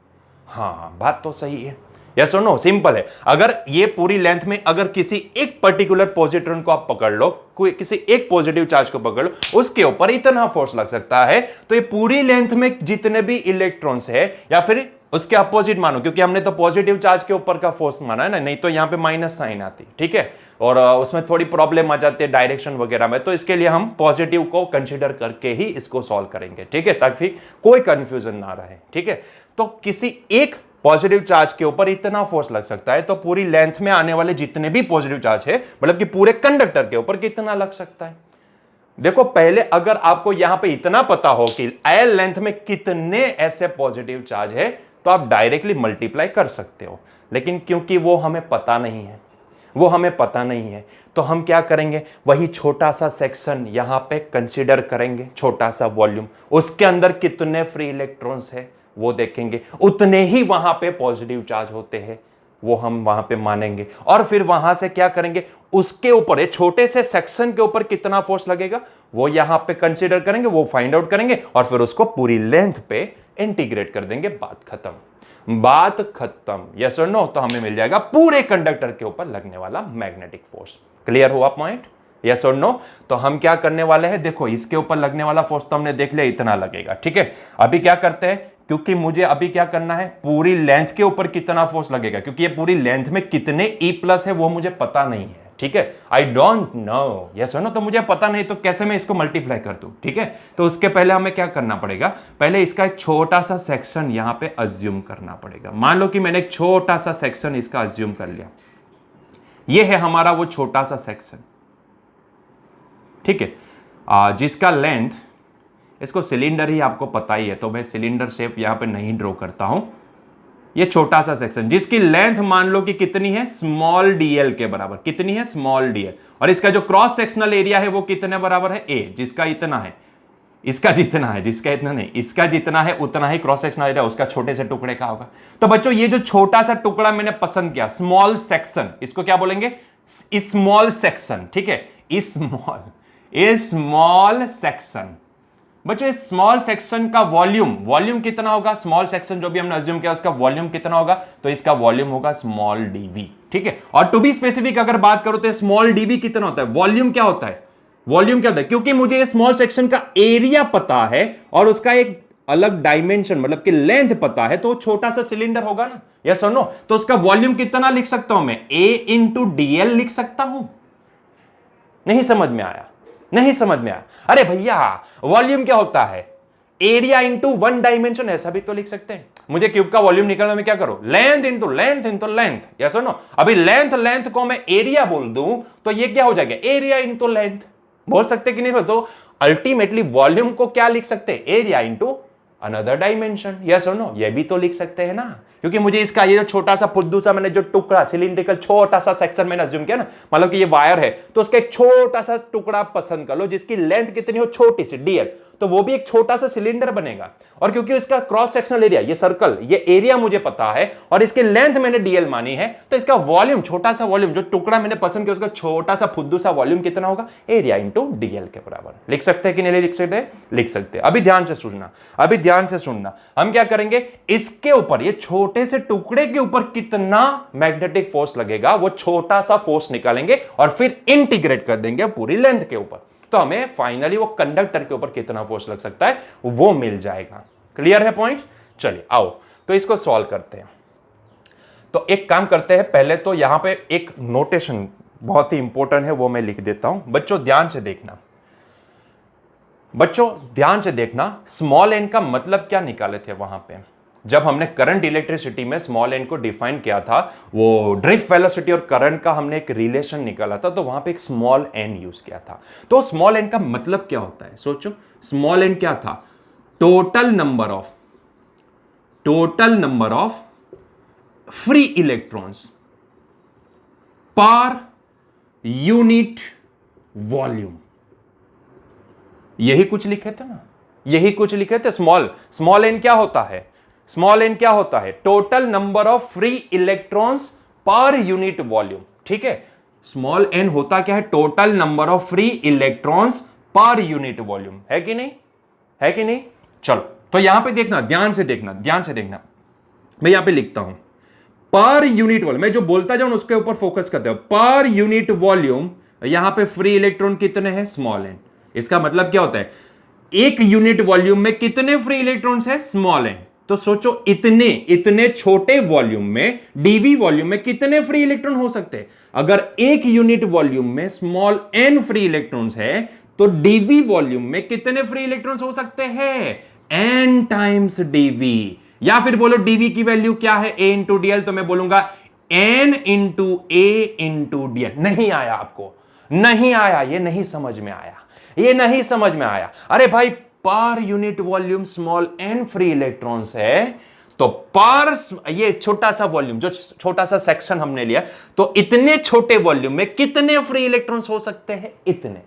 हाँ, बात तो सही है, यस और नो, सिंपल है। अगर ये पूरी लेंथ में अगर किसी एक पर्टिकुलर पॉजिट्रॉन को आप पकड़ लो, कोई किसी एक पॉजिटिव चार्ज को पकड़ लो, उसके ऊपर इतना फोर्स लग सकता है, तो ये पूरी लेंथ में जितने भी इलेक्ट्रॉन्स है, या फिर उसके अपोजिट मानो, क्योंकि हमने तो पॉजिटिव चार्ज के ऊपर का फोर्स माना है ना, नहीं तो यहां पे माइनस साइन आती, ठीक है, और उसमें थोड़ी प्रॉब्लम आ जाती है डायरेक्शन वगैरह में, तो इसके लिए हम पॉजिटिव को कंसीडर करके ही इसको सॉल्व करेंगे, ठीक है, ताकि कोई कंफ्यूजन ना रहे, ठीक है। तो किसी एक पॉजिटिव चार्ज के ऊपर इतना फोर्स लग सकता है, तो पूरी लेंथ में आने वाले जितने भी पॉजिटिव चार्ज है, मतलब कि पूरे कंडक्टर के ऊपर कितना लग सकता है? देखो, पहले अगर आपको यहां पे इतना पता हो कि एल लेंथ में कितने ऐसे पॉजिटिव चार्ज है, तो आप डायरेक्टली मल्टीप्लाई कर सकते हो, लेकिन क्योंकि वो हमें पता नहीं है, तो हम क्या करेंगे, वही छोटा सा सेक्शन यहां पे कंसीडर करेंगे, छोटा सा वॉल्यूम, उसके अंदर कितने फ्री इलेक्ट्रॉन्स है वो देखेंगे, उतने ही वहां पे पॉजिटिव चार्ज होते हैं, वो हम वहां पे मानेंगे, और फिर वहां से क्या करेंगे, उसके ऊपर छोटे से सेक्शन के ऊपर कितना फोर्स लगेगा वो यहां पे कंसीडर करेंगे, वो फाइंड आउट करेंगे, और फिर उसको पूरी लेंथ पे इंटीग्रेट कर देंगे, बात खत्म, यस और नो। तो हमें मिल जाएगा पूरे कंडक्टर के ऊपर लगने वाला मैग्नेटिक फोर्स। क्लियर हुआ पॉइंट? यस और नो। तो हम क्या करने वाले हैं, देखो इसके ऊपर लगने वाला फोर्स तो हमने देख लिया, इतना लगेगा, ठीक है। अभी क्या करते हैं, क्योंकि मुझे अभी क्या करना है, पूरी लेंथ के ऊपर कितना फोर्स लगेगा, क्योंकि ये पूरी लेंथ में कितने E प्लस है वो मुझे पता नहीं है, ठीक है, आई डोंट नो, यस और नो। तो मुझे पता नहीं, तो कैसे मैं इसको मल्टीप्लाई कर दूं, ठीक है। तो उसके पहले हमें क्या करना पड़ेगा, पहले इसका एक छोटा सा सेक्शन यहां पे अज्यूम करना पड़ेगा। मान लो कि मैंने एक छोटा सा सेक्शन इसका अज्यूम कर लिया, ये है हमारा वो छोटा सा सेक्शन, ठीक है, जिसका लेंथ, इसको सिलेंडर ही आपको पता ही है, तो मैं सिलेंडर शेप यहां पे नहीं ड्रॉ करता हूं। ये छोटा सा सेक्शन जिसकी लेंथ मान लो कि कितनी है, स्मॉल dl के बराबर, कितनी है, स्मॉल dl, और इसका जो क्रॉस सेक्शनल एरिया है वो कितने बराबर है, a, जिसका इतना है, इसका जितना है, जिसका इतना नहीं, इसका जितना है उतना ही क्रॉस सेक्शनल एरिया उसका छोटे से टुकड़े का होगा। तो बच्चों ये जो छोटा सा टुकड़ा मैंने पसंद किया, स्मॉल सेक्शन, इसको क्या बोलेंगे, स्मॉल सेक्शन, ठीक है, स्मॉल सेक्शन। बच्चों इस स्मॉल सेक्शन का वॉल्यूम कितना होगा, स्मॉल सेक्शन जो भी हमने अज्यूम किया उसका वॉल्यूम कितना होगा, तो इसका वॉल्यूम होगा स्मॉल dv, ठीक है। और टू बी स्पेसिफिक अगर बात करो तो स्मॉल dv कितना होता है, वॉल्यूम क्या होता है, क्योंकि मुझे ये स्मॉल सेक्शन का एरिया पता है और उसका एक अलग डायमेंशन मतलब कि लेंथ पता है, तो छोटा सा सिलेंडर होगा ना, यस और नो। तो उसका वॉल्यूम कितना लिख सकता हूं मैं, a इंटू dl लिख सकता हूं। नहीं समझ में आया? अरे भैया वॉल्यूम क्या होता है, एरिया इंटू वन डायमेंशन, ऐसा भी तो लिख सकते हैं। मुझे क्यूब का वॉल्यूम निकालने में क्या करो, लेंथ इंटू लेंथ, यस और नो। अभी लेंथ को मैं एरिया बोल दूं तो ये क्या हो जाएगा, एरिया इंटू लेंथ, बोल सकते कि नहीं। तो अल्टीमेटली वॉल्यूम को क्या लिख सकते हैं, area into another dimension, yes और नो, ये भी तो लिख सकते हैं ना, क्योंकि मुझे इसका ये जो छोटा सा फुद्दू सा मैंने जो टुकड़ा सिलिंड्रिकल छोटा सा सेक्शन मैंने अज्यूम किया ना, मतलब कि ये वायर है, तो उसका एक छोटा सा टुकड़ा पसंद कर लो जिसकी लेंथ कितनी हो, छोटी सी dl, तो वो भी एक छोटा सा सिलेंडर बनेगा। और क्योंकि इसका क्रॉस सेक्शनल एरिया, ये सर्कल, ये एरिया मुझे पता है और इसकी लेंथ मैंने dl मानी है, तो इसका वॉल्यूम, छोटा सा वॉल्यूम जो टुकड़ा मैंने पसंद किया उसका छोटा सा फुद्दू सा वॉल्यूम कितना होगा, एरिया इंटू dl के बराबर। लिख सकते हैं कि नहीं लिख सकते? लिख सकते हैं। अभी ध्यान से सुनना, हम क्या करेंगे, इसके ऊपर, ये छोटे से टुकड़े के ऊपर कितना मैग्नेटिक फोर्स लगेगा वो छोटा सा फोर्स निकालेंगे और फिर इंटीग्रेट कर देंगे पूरी लेंथ के ऊपर, तो हमें फाइनली वो कंडक्टर के ऊपर कितना फोर्स लग सकता है वो मिल जाएगा। क्लियर है पॉइंट? चलिए आओ तो इसको सॉल्व करते हैं। तो एक काम करते हैं, पहले तो यहां पे एक नोटेशन बहुत ही इंपॉर्टेंट है, वो मैं लिख देता हूं। बच्चों ध्यान से देखना, बच्चों ध्यान से देखना, स्मॉल एन का मतलब क्या निकाले थे वहां पे जब हमने करंट इलेक्ट्रिसिटी में स्मॉल एन को डिफाइन किया था, वो ड्रिफ्ट वेलोसिटी और करंट का हमने एक रिलेशन निकाला था, तो वहां पे एक स्मॉल एन यूज किया था। तो स्मॉल एन का मतलब क्या होता है, सोचो। स्मॉल एन क्या था? Total number of free electrons पर यूनिट वॉल्यूम। यही कुछ लिखे थे ना, यही कुछ लिखे थे। स्मॉल एन क्या होता है? स्मॉल एन क्या होता है? Total number of free electrons पर यूनिट वॉल्यूम। ठीक है, स्मॉल एन होता क्या है? Total number of free electrons पर यूनिट वॉल्यूम। है कि नहीं? है कि नहीं? चलो, तो यहां पे देखना, ध्यान से देखना, ध्यान से देखना। मैं यहां पे लिखता हूं पर यूनिट वॉल्यूम, मैं जो बोलता जाऊं उसके ऊपर फोकस करते हो। पर यूनिट वॉल्यूम, यहां पे फ्री इलेक्ट्रॉन कितने हैं? Small N. इसका मतलब क्या होता है? एक यूनिट वॉल्यूम में कितने फ्री इलेक्ट्रॉन्स है? Small N. तो सोचो, इतने छोटे वॉल्यूम में, डीवी वॉल्यूम में कितने फ्री इलेक्ट्रॉन हो सकते हैं? अगर एक यूनिट वॉल्यूम में स्मॉल एन फ्री इलेक्ट्रॉन्स है, तो डीवी वॉल्यूम में कितने फ्री इलेक्ट्रॉन्स हो सकते हैं? N times DV. या फिर बोलो डीवी की वैल्यू क्या है? A into DL. तो मैं बोलूंगा N into A into DL. नहीं आया आपको? नहीं आया? ये नहीं समझ में आया? ये नहीं समझ में आया? अरे भाई, पर unit volume small N free electrons है, तो पर ये छोटा सा वॉल्यूम, जो छोटा सा सेक्शन हमने लिया, तो इतने छोटे वॉल्यूम में कितने फ्री इलेक्ट्रॉन्स हो सकते हैं? इतने।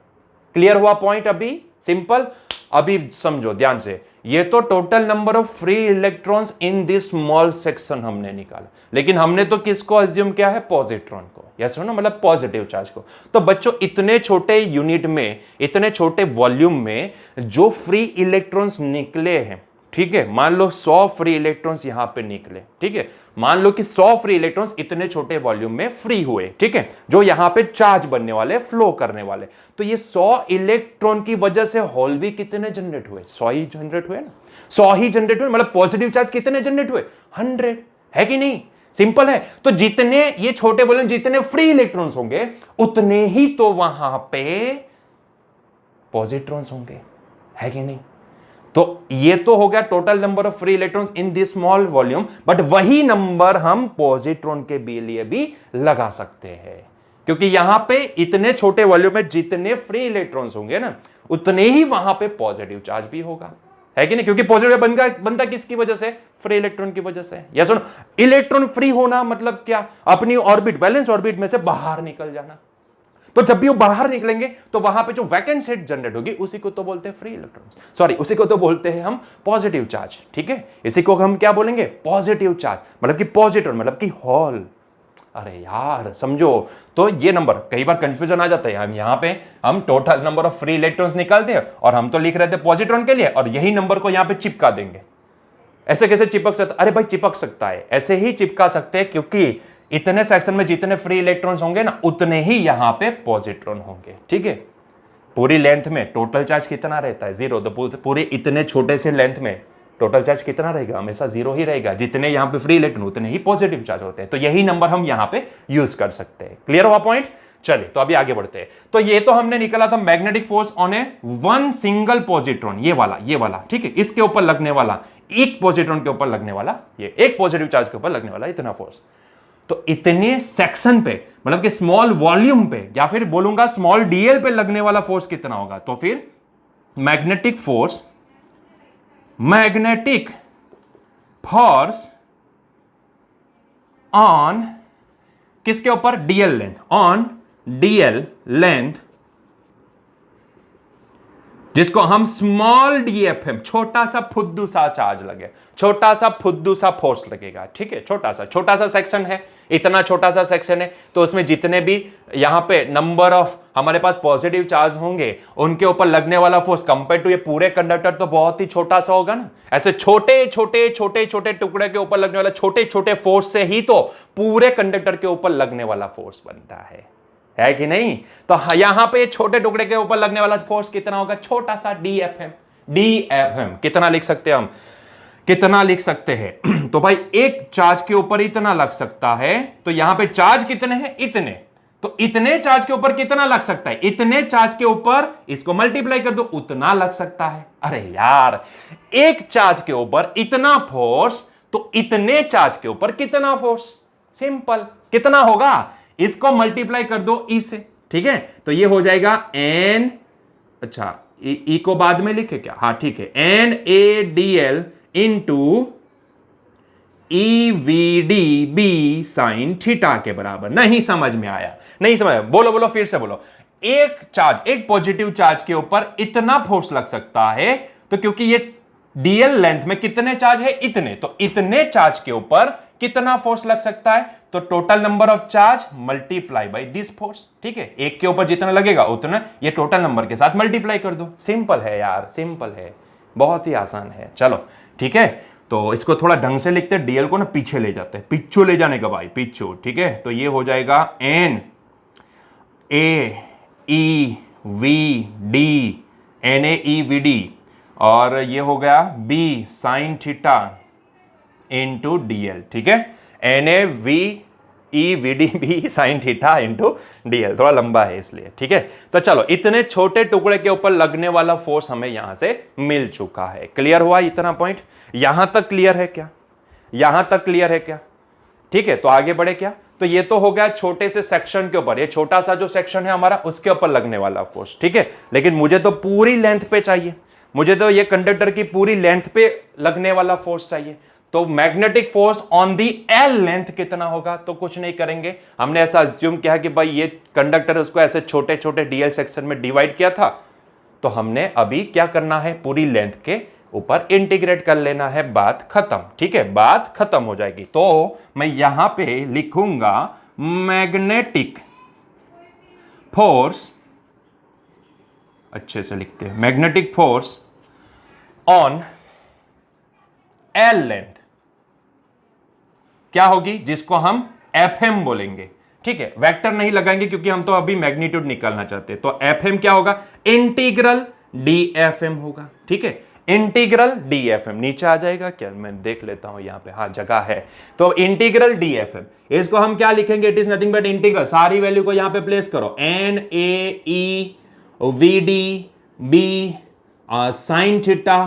क्लियर हुआ पॉइंट? अभी सिंपल। अभी समझो ध्यान से, ये तो total number of free electrons in this small section हमने निकाला, लेकिन हमने तो किसको अज्यूम किया है? पॉजिट्रॉन को। यस ना, मतलब पॉजिटिव चार्ज को। तो बच्चों, इतने छोटे यूनिट में, इतने छोटे वॉल्यूम में जो फ्री इलेक्ट्रॉन्स निकले हैं, ठीक है, मान लो 100 फ्री इलेक्ट्रॉन्स यहां पे निकले। ठीक है, मान लो कि 100 फ्री इलेक्ट्रॉन्स इतने छोटे वॉल्यूम में फ्री हुए। ठीक है, जो यहां पे चार्ज बनने वाले, फ्लो करने वाले। तो ये 100 इलेक्ट्रॉन की वजह से होल भी कितने जनरेट हुए? 100 ही जनरेट हुए ना। 100 ही जनरेट हुए, मतलब पॉजिटिव चार्ज कितने जनरेट हुए? 100। है कि नहीं? सिंपल है। तो जितने ये छोटे वॉल्यूम, जितने फ्री इलेक्ट्रॉन्स होंगे, उतने ही तो वहां पे पॉजिट्रॉन्स होंगे। है कि नहीं? तो ये तो हो गया total number of free electrons in this small volume, but वही नंबर हम पॉजिट्रॉन के लिए भी लगा सकते हैं, क्योंकि यहां पे इतने छोटे वॉल्यूम में जितने फ्री इलेक्ट्रॉन्स होंगे ना, उतने ही वहां पे पॉजिटिव चार्ज भी होगा। है कि नहीं? क्योंकि पॉजिटिव बनता किसकी वजह से? फ्री इलेक्ट्रॉन की वजह से। या सुनो, इलेक्ट्रॉन फ्री होना मतलब क्या? अपनी ऑर्बिट, वैलेंस ऑर्बिट में से बाहर निकल जाना। तो जब भी वो बाहर निकलेंगे, तो वहां पे जो वैकेंट स्टेट जनरेट होगी, उसी को तो बोलते हैं फ्री इलेक्ट्रॉन्स, सॉरी, उसी को तो बोलते हैं हम पॉजिटिव चार्ज। ठीक है, इसी को हम क्या बोलेंगे? पॉजिटिव चार्ज, मतलब कि पॉजिट्रॉन, मतलब कि होल। अरे यार समझो, तो ये नंबर कई बार कंफ्यूजन आ जाता है। हम यहां पे हम total number of free electrons निकालते हैं, और हम तो लिख रहे थे पॉजिट्रॉन के लिए, और यही नंबर को यहां पे चिपका देंगे। ऐसे कैसे चिपक सकता? अरे भाई, चिपक सकता है, ऐसे ही चिपका सकते हैं, क्योंकि इतने सेक्शन में जितने फ्री इलेक्ट्रॉन्स होंगे ना, उतने ही यहां पे पॉजिट्रॉन होंगे। ठीक है, पूरी लेंथ में टोटल चार्ज कितना रहता है? 0। तो पूरे इतने छोटे से लेंथ में टोटल चार्ज कितना रहेगा? हमेशा 0 ही रहेगा। जितने यहां पे फ्री इलेक्ट्रॉन, उतने ही पॉजिटिव चार्ज होते हैं। तो यही नंबर हम यहां पे यूज कर सकते हैं। क्लियर हुआ पॉइंट? चलिए, तो अभी आगे बढ़ते हैं। तो ये तो हमने निकाला था magnetic force on A one single positron, ये वाला। ठीक है, इसके ऊपर लगने वाला, एक पॉजिट्रॉन के ऊपर लगने वाला, ये एक पॉजिटिव चार्ज के ऊपर लगने वाला इतना फोर्स। तो इतने सेक्शन पे, मतलब कि स्मॉल वॉल्यूम पे, या फिर बोलूंगा स्मॉल डीएल पे लगने वाला फोर्स कितना होगा? तो फिर मैग्नेटिक फोर्स ऑन किसके ऊपर? DL length, on DL length, जिसको हम स्मॉल डीएफएम, छोटा सा फुद्दू सा चार्ज लगे, छोटा सा फुद्दू सा फोर्स लगेगा। ठीक है, छोटा सा सेक्शन है, इतना छोटा सा सेक्शन है, तो उसमें जितने भी यहां पे नंबर ऑफ हमारे पास पॉजिटिव चार्ज होंगे, उनके ऊपर लगने वाला फोर्स कंपेयर टू ये पूरे कंडक्टर तो बहुत ही छोटा सा होगा ना। ऐसे छोटे छोटे टुकड़े के ऊपर लगने वाला छोटे छोटे फोर्स से ही तो पूरे कंडक्टर के ऊपर लगने वाला फोर्स बनता है कि नहीं? तो यहां पे छोटे टुकड़े के ऊपर लगने वाला फोर्स कितना होगा? छोटा सा डीएफएम। कितना लिख सकते हैं हम? कितना लिख सकते हैं? तो भाई एक चार्ज के ऊपर इतना लग सकता है, तो यहां पे चार्ज कितने हैं? इतने। तो इतने चार्ज के ऊपर कितना लग सकता है? इतने चार्ज के ऊपर इसको मल्टीप्लाई कर दो, उतना लग सकता है। अरे यार, एक चार्ज के ऊपर इतना फोर्स, तो इतने चार्ज के ऊपर कितना फोर्स? सिंपल, कितना होगा? इसको मल्टीप्लाई कर दो ई से, ठीक है? तो ये हो जाएगा एन, अच्छा ई को बाद में लिखे क्या? हाँ ठीक है, N A D L into E V D B sine theta के बराबर। नहीं समझ में आया? नहीं समझ? बोलो बोलो, फिर से बोलो। एक चार्ज, एक पॉजिटिव चार्ज के ऊपर इतना फोर्स लग सकता है, तो क्योंकि ये डीएल लेंथ में कितने चार्ज है? इतने। तो इतने चार्ज के ऊपर कितना फोर्स लग सकता है? तो total number of charge multiply by this force, ठीक है? एक के ऊपर जितना लगेगा उतना ये टोटल नंबर के साथ मल्टीप्लाई कर दो। सिंपल है यार, सिंपल है, बहुत ही आसान है। चलो ठीक है, तो इसको थोड़ा ढंग से लिखते हैं, डीएल को ना पीछे ले जाते हैं, पिच्चू ले जाने का भाई, पिच्चू, ठीक है? तो ये हो जाएगा N A E V D, N A E V D, और ये हो गया B sine theta into DL, ठीक है? N A V E V D B sine theta into DL, थोड़ा लंबा है इसलिए, ठीक है? तो चलो, इतने छोटे टुकड़े के ऊपर लगने वाला फोर्स हमें यहां से मिल चुका है। क्लियर हुआ इतना पॉइंट? यहां तक क्लियर है क्या? यहां तक क्लियर है क्या? ठीक है, तो आगे बढ़े क्या? तो ये तो हो गया छोटे से सेक्शन के ऊपर, ये छोटा सा जो सेक्शन है हमारा उसके ऊपर लगने वाला फोर्स, ठीक है? लेकिन मुझे तो पूरी लेंथ पे चाहिए, मुझे तो ये कंडक्टर की पूरी लेंथ पे लगने वाला फोर्स चाहिए। तो magnetic force on the L length कितना होगा? तो कुछ नहीं करेंगे, हमने ऐसा अज्यूम किया कि भाई ये कंडक्टर, उसको ऐसे छोटे छोटे डीएल सेक्शन में डिवाइड किया था, तो हमने अभी क्या करना है? पूरी लेंथ के ऊपर इंटीग्रेट कर लेना है, बात खत्म, ठीक है? बात खत्म हो जाएगी। तो मैं यहां पे लिखूंगा मैग्नेटिक फोर्स, अच्छे से लिखते हैं, magnetic force on L length क्या होगी? जिसको हम एफएम बोलेंगे, ठीक है? वेक्टर नहीं लगाएंगे क्योंकि हम तो अभी मैग्नीट्यूड निकालना चाहते हैं। तो एफएम क्या होगा? इंटीग्रल डीएफएम होगा, ठीक है? इंटीग्रल डीएफएम नीचे आ जाएगा क्या? मैं देख लेता हूं यहां पे, हाँ जगह है। तो इंटीग्रल डीएफएम, इसको हम क्या लिखेंगे? It is nothing but integral, सारी वैल्यू को यहां पे प्लेस करो, N A E V D B sine theta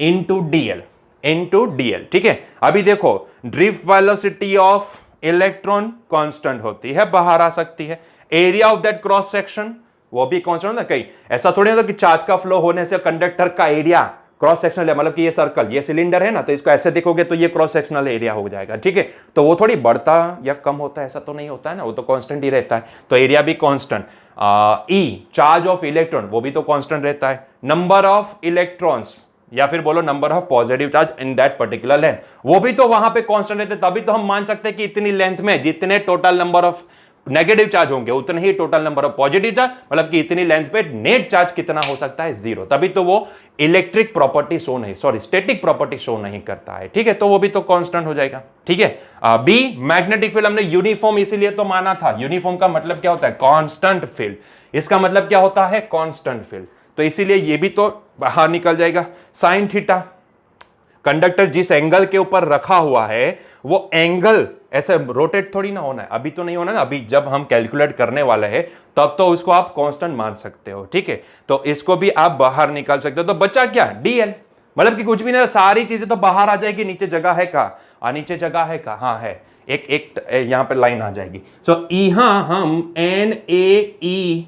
into DL, into DL, ठीक है? अभी देखो, drift velocity of electron constant होती है, बाहर आ सकती है। Area of that cross section वो भी कांस्टेंट है। कहीं ऐसा थोड़ी ना कि चार्ज का फ्लो होने से कंडक्टर का एरिया क्रॉस सेक्शनल है, मतलब कि ये सर्कल, ये सिलेंडर है ना, तो इसको ऐसे देखोगे तो ये क्रॉस सेक्शनल एरिया हो जाएगा, ठीक है? तो वो थोड़ी बढ़ता या कम होता है, ऐसा तो नहीं होता है ना, वो तो कांस्टेंट ही रहता है। तो एरिया भी constant. E charge of electron वो भी तो कांस्टेंट रहता है। नंबर ऑफ इलेक्ट्रॉन्स या फिर बोलो number of positive charge in that particular length, वो भी तो वहां पे कांस्टेंट रहते, तभी तो हम मान सकते हैं कि इतनी लेंथ में जितने total number of negative charge होंगे उतने ही total number of positive charge, मतलब कि इतनी लेंथ पे नेट चार्ज कितना हो सकता है? जीरो। तभी तो वो इलेक्ट्रिक प्रॉपर्टी शो नहीं, सॉरी स्टैटिक प्रॉपर्टी शो नहीं करता है, ठीक है? तो वो भी तो कांस्टेंट हो जाएगा, ठीक है? बी मैग्नेटिक फील्ड हमने यूनिफॉर्म इसीलिए तो माना था। यूनिफॉर्म का मतलब क्या होता है? Constant field. इसका मतलब क्या होता है? Constant field. तो इसीलिए ये भी तो बाहर निकल जाएगा। साइन थीटा, कंडक्टर जिस एंगल के ऊपर रखा हुआ है वो एंगल ऐसे रोटेट थोड़ी ना होना है, अभी तो नहीं होना ना, अभी जब हम कैलकुलेट करने वाले हैं तब तो उसको आप कांस्टेंट मान सकते हो, ठीक है? तो इसको भी आप बाहर निकाल सकते हो। तो बचा क्या? डीएल, मतलब कि कुछ भी नहीं, सारी चीजें तो बाहर आ जाएगी। नीचे जगह है कहा? नीचे जगह है कहा? हाँ है, एक यहां पे लाइन आ जाएगी। सो यहां हम N A E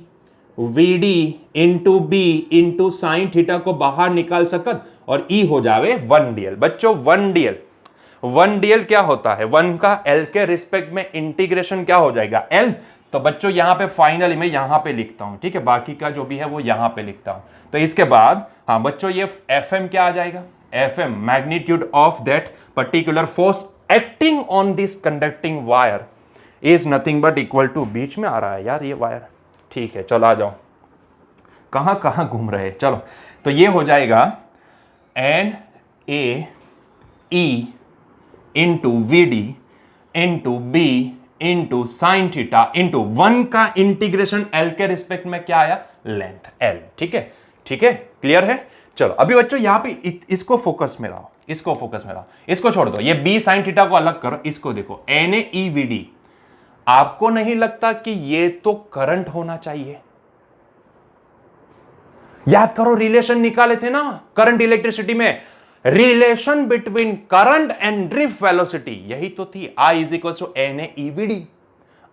V D into B into sine theta को बाहर निकाल सकत और ई हो जावे 1 dl। बच्चों 1 dl क्या होता है? 1 का एल के रिस्पेक्ट में इंटीग्रेशन क्या हो जाएगा? एल। तो बच्चों यहां पे फाइनली मैं यहां पे लिखता हूं, ठीक है? बाकी का जो भी है वो यहां पे लिखता हूं। तो इसके बाद हाँ बच्चों, ये एफएम क्या आ जाएगा? FM magnitude of that particular force acting on this conducting wire is nothing but equal to, बीच में आ रहा है यार ये वायर, ठीक है? चलो आ जाओ, कहां कहां घूम रहे हैं, चलो। तो ये हो जाएगा N A E into V D into B into sine theta into 1 का इंटीग्रेशन एल के रिस्पेक्ट में क्या आया? लेंथ एल, ठीक है? ठीक है, क्लियर है? चलो अभी बच्चों यहां पे इसको फोकस में लाओ, इसको फोकस में लाओ, इसको छोड़ दो, ये बी साइन थीटा को अलग करो, इसको देखो NaEVD। आपको नहीं लगता कि ये तो करंट होना चाहिए? याद करो रिलेशन निकाले थे ना करंट इलेक्ट्रिसिटी में, relation between current and drift velocity यही तो थी, I is equal to NaEVD।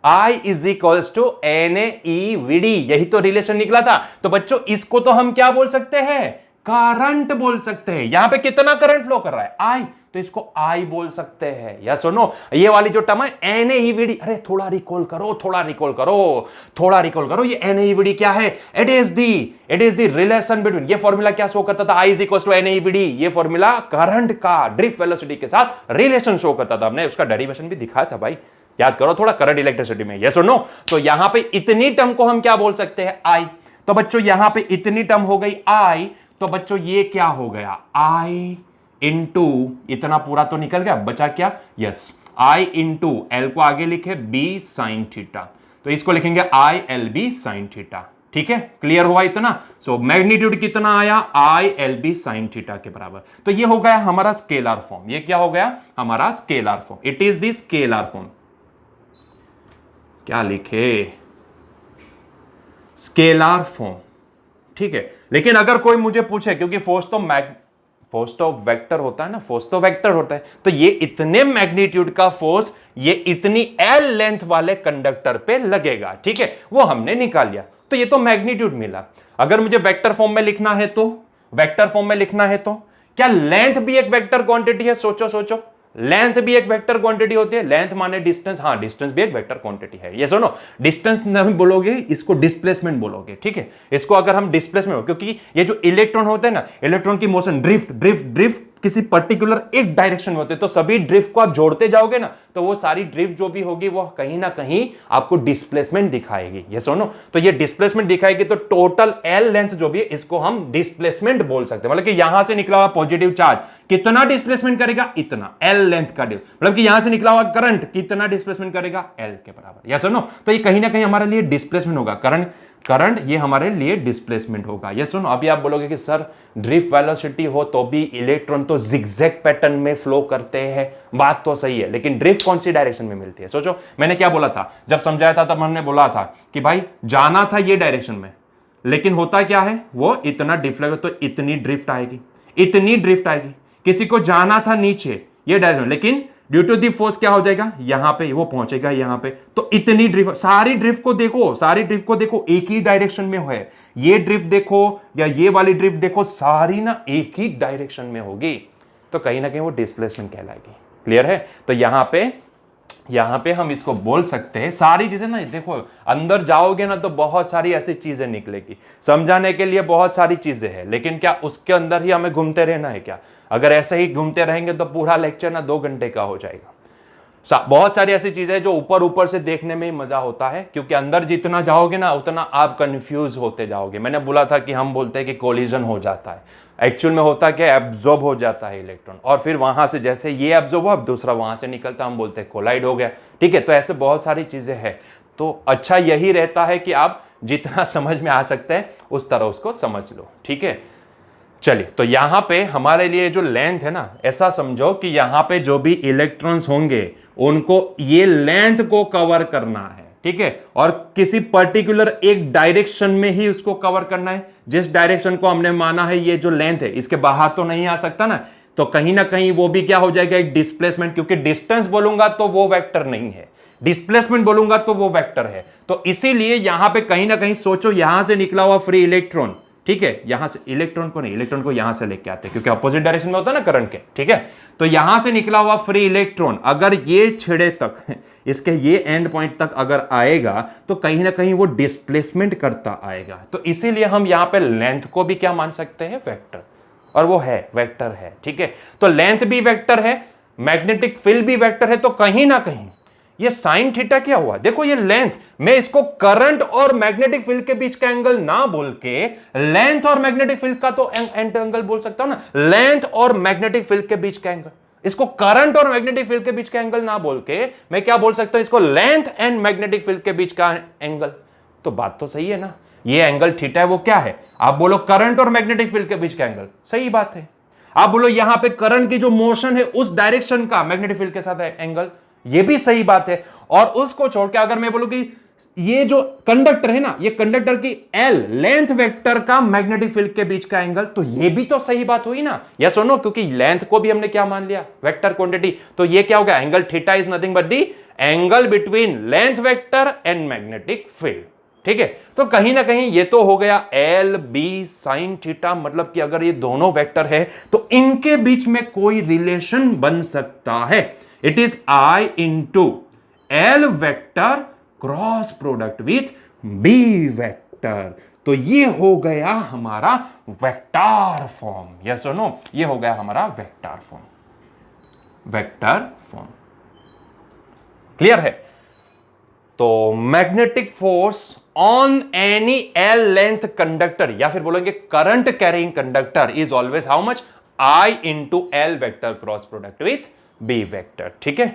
I is equal to NaEVD, यही तो रिलेशन निकला था। तो बच्चों इसको तो हम क्या बोल सकते हैं? करंट बोल सकते हैं। यहां पे कितना करंट फ्लो कर रहा है? I, तो इसको I बोल सकते हैं। या सुनो ये वाली जो टर्म है NaEVD, अरे थोड़ा रिकॉल करो, थोड़ा रिकॉल करो, थोड़ा रिकॉल करो, ये NaEVD क्या है? It is the relation between, ये फॉर्मूला क्या शो करता था? I is equal to NaEVD, ये फॉर्मूला करंट का ड्रिफ्ट वेलोसिटी के साथ रिलेशन शो करता था। हमने उसका डेरिवेशन भी दिखाया था भाई, याद करो थोड़ा, करंट इलेक्ट्रिसिटी में। यस और नो? तो यहां पे इतनी टर्म को हम क्या बोल सकते हैं? I। तो बच्चों यहां पे इतनी टर्म हो गई I, तो बच्चों ये क्या हो गया? I इंटू इतना पूरा तो निकल गया, बचा क्या? यस, I इंटू एल को आगे लिखे B साइन थीटा, तो इसको लिखेंगे ILB साइन थीटा। ठीक है, क्लियर हुआ इतना? सो मैग्नीट्यूड कितना आया? ILB साइन थीटा के बराबर। तो ये हो गया हमारा स्केलर फॉर्म। ये क्या हो गया? हमारा scalar form. It is the scalar form. क्या लिखे? Scalar form. ठीक है, लेकिन अगर कोई मुझे पूछे, क्योंकि फोर्स तो वेक्टर होता है ना, फोर्स तो वेक्टर होता है, तो ये इतने मैग्नीट्यूड का फोर्स ये इतनी एल लेंथ वाले कंडक्टर पे लगेगा। ठीक है, वो हमने निकाल लिया, तो ये तो मैग्नीट्यूड मिला। अगर मुझे वेक्टर फॉर्म में लिखना है तो, वेक्टर फॉर्म में लिखना है तो क्या लेंथ भी एक वेक्टर क्वांटिटी है? सोचो सोचो, लेंथ भी एक वेक्टर क्वांटिटी होती है। लेंथ माने डिस्टेंस, हाँ डिस्टेंस भी एक वेक्टर क्वांटिटी है। ये सुनो, डिस्टेंस नहीं बोलोगे, इसको डिस्प्लेसमेंट बोलोगे। ठीक है, इसको अगर हम डिस्प्लेसमेंट हो, क्योंकि ये जो इलेक्ट्रॉन होते हैं ना, इलेक्ट्रॉन की मोशन ड्रिफ्ट ड्रिफ्ट ड्रिफ्ट किसी पर्टिकुलर एक डायरेक्शन में होते हैं, तो सभी ड्रिफ्ट को आप जोड़ते जाओगे ना, तो वो सारी ड्रिफ्ट जो भी होगी वो कहीं ना कहीं आपको डिस्प्लेसमेंट दिखाएगी। ये सुनो, तो ये डिस्प्लेसमेंट दिखाएगी, तो टोटल एल लेंथ जो भी है इसको हम डिस्प्लेसमेंट बोल सकते हैं। मतलब कि यहां से निकला हुआ पॉजिटिव चार्ज कितना डिस्प्लेसमेंट करेगा? इतना, एल लेंथ का मतलब कि यहां से निकला हुआ करंट कितना डिस्प्लेसमेंट करेगा? एल के बराबर। यस और नो? तो ये कहीं ना कहीं हमारे लिए डिस्प्लेसमेंट होगा, करंट ये हमारे लिए डिस्प्लेसमेंट होगा। ये सुनो, अभी आप बोलोगे कि सर ड्रिफ्ट वेलोसिटी हो तो भी इलेक्ट्रॉन तो जिगजैग पैटर्न में फ्लो करते हैं। बात तो सही है, लेकिन ड्रिफ्ट कौन सी डायरेक्शन में मिलती है? सोचो, मैंने क्या बोला था जब समझाया था, तब हमने बोला था कि भाई जाना था ये डायरेक्शन में, लेकिन होता क्या है, वो इतना डिफ्लेक्ट, तो इतनी ड्रिफ्ट आएगी, इतनी ड्रिफ्ट आएगी। किसी को जाना था नीचे ये डायरेक्शन, लेकिन ड्यू टू दी फोर्स क्या हो जाएगा? यहां पे वो पहुंचेगा यहां पे, तो इतनी ड्रिफ्ट, सारी ड्रिफ्ट को देखो, सारी ड्रिफ्ट को देखो एक ही डायरेक्शन में है। ये ड्रिफ्ट देखो या ये वाली ड्रिफ्ट देखो, सारी ना एक ही डायरेक्शन में होगी, तो कहीं ना कहीं वो डिस्प्लेसमेंट कहलाएगी। क्लियर है? तो यहां पे हम इसको बोल सकते हैं, सारी चीजें ना देखो, अंदर जाओगे ना तो बहुत सारी ऐसी चीजें निकलेगी, समझाने के लिए बहुत सारी चीजें हैं, लेकिन क्या उसके अंदर ही हमें घूमते रहना है क्या? अगर ऐसे ही घूमते रहेंगे तो पूरा लेक्चर ना 2 घंटे का हो जाएगा। बहुत सारी ऐसी चीजें जो ऊपर से देखने में ही मजा होता है, क्योंकि अंदर जितना जाओगे ना उतना आप कंफ्यूज होते जाओगे। मैंने बोला था कि हम बोलते हैं कि कोलिजन हो जाता है, एक्चुअल में होता क्या? एब्जॉर्ब हो जाता है इलेक्ट्रॉन, और फिर वहां से जैसे ये एब्जॉर्ब हुआ, दूसरा वहां से निकलता, हम बोलते हैं कोलाइड हो गया। ठीक है, तो ऐसे बहुत सारी चीजें हैं। तो अच्छा यही रहता है कि आप जितना समझ में आ सकते हैं उस तरह उसको समझ लो। ठीक है, चलिए, तो यहां पे हमारे लिए जो लेंथ है ना, ऐसा समझो कि यहां पे जो भी इलेक्ट्रॉन्स होंगे उनको ये लेंथ को कवर करना है। ठीक है, और किसी पर्टिकुलर एक डायरेक्शन में ही उसको कवर करना है। जिस डायरेक्शन को हमने माना है ये जो लेंथ है, इसके बाहर तो नहीं आ सकता ना, तो कहीं ना कहीं वो भी क्या हो जाएगा? एक डिस्प्लेसमेंट, क्योंकि डिस्टेंस बोलूंगा तो वो वेक्टर नहीं है, डिस्प्लेसमेंट बोलूंगा तो वो वेक्टर है। तो इसीलिए यहां पे कहीं ना कहीं सोचो, यहां से निकला हुआ फ्री इलेक्ट्रॉन, ठीक है, यहां से इलेक्ट्रॉन को नहीं, इलेक्ट्रॉन को यहां से लेके आते हैं, क्योंकि अपोजिट डायरेक्शन में होता है ना करंट के। ठीक है, तो यहां से निकला हुआ फ्री इलेक्ट्रॉन अगर ये छिड़े तक, इसके ये एंड पॉइंट तक अगर आएगा, तो कहीं ना कहीं वो डिस्प्लेसमेंट करता आएगा। तो इसीलिए हम यहां पे लेंथ को भी क्या मान सकते हैं? वेक्टर, और वो है वेक्टर है। ठीक है, तो लेंथ भी वेक्टर है, मैग्नेटिक फील्ड भी वेक्टर है, तो कहीं ना कहीं ये साइन थीटा क्या हुआ? देखो ये लेंथ, मैं इसको करंट और मैग्नेटिक फील्ड के बीच का एंगल ना बोल के लेंथ और मैग्नेटिक फील्ड का तो एंगल बोल सकता हूं ना, लेंथ और मैग्नेटिक फील्ड के बीच का एंगल। इसको करंट और मैग्नेटिक फील्ड के बीच का एंगल ना बोल के मैं क्या बोल सकता हूं? इसको लेंथ एंड मैग्नेटिक फील्ड के बीच का एंगल। तो बात तो सही है ना, ये एंगल थीटा है वो क्या है? आप बोलो करंट और मैग्नेटिक फील्ड के बीच का एंगल, सही बात है। आप बोलो यहां पे करंट की जो मोशन है उस डायरेक्शन का मैग्नेटिक फील्ड के साथ एंगल, ये भी सही बात है। और उसको छोड़ के अगर मैं बोलूं कि ये जो कंडक्टर है ना, ये कंडक्टर की एल लेंथ वेक्टर का मैग्नेटिक फील्ड के बीच का एंगल, तो ये भी तो सही बात हुई ना, यस और नो? क्योंकि लेंथ को भी हमने क्या मान लिया? Vector quantity. तो ये क्या हो गया? Angle theta is nothing but the angle between length vector and magnetic field. ठीक है, तो कहीं ना कहीं ये तो हो गया एल बी साइन थीटा, मतलब कि अगर ये दोनों वेक्टर है तो इनके बीच में कोई रिलेशन बन सकता है। It is I into L vector cross product with B vector. तो ये हो गया हमारा वेक्टर फॉर्म, यस और नो? ये हो गया हमारा vector form, vector form. Clear है? तो magnetic force on any L length conductor, या फिर बोलेंगे current carrying conductor, is always how much? I into L vector cross product with B vector. ठीक है,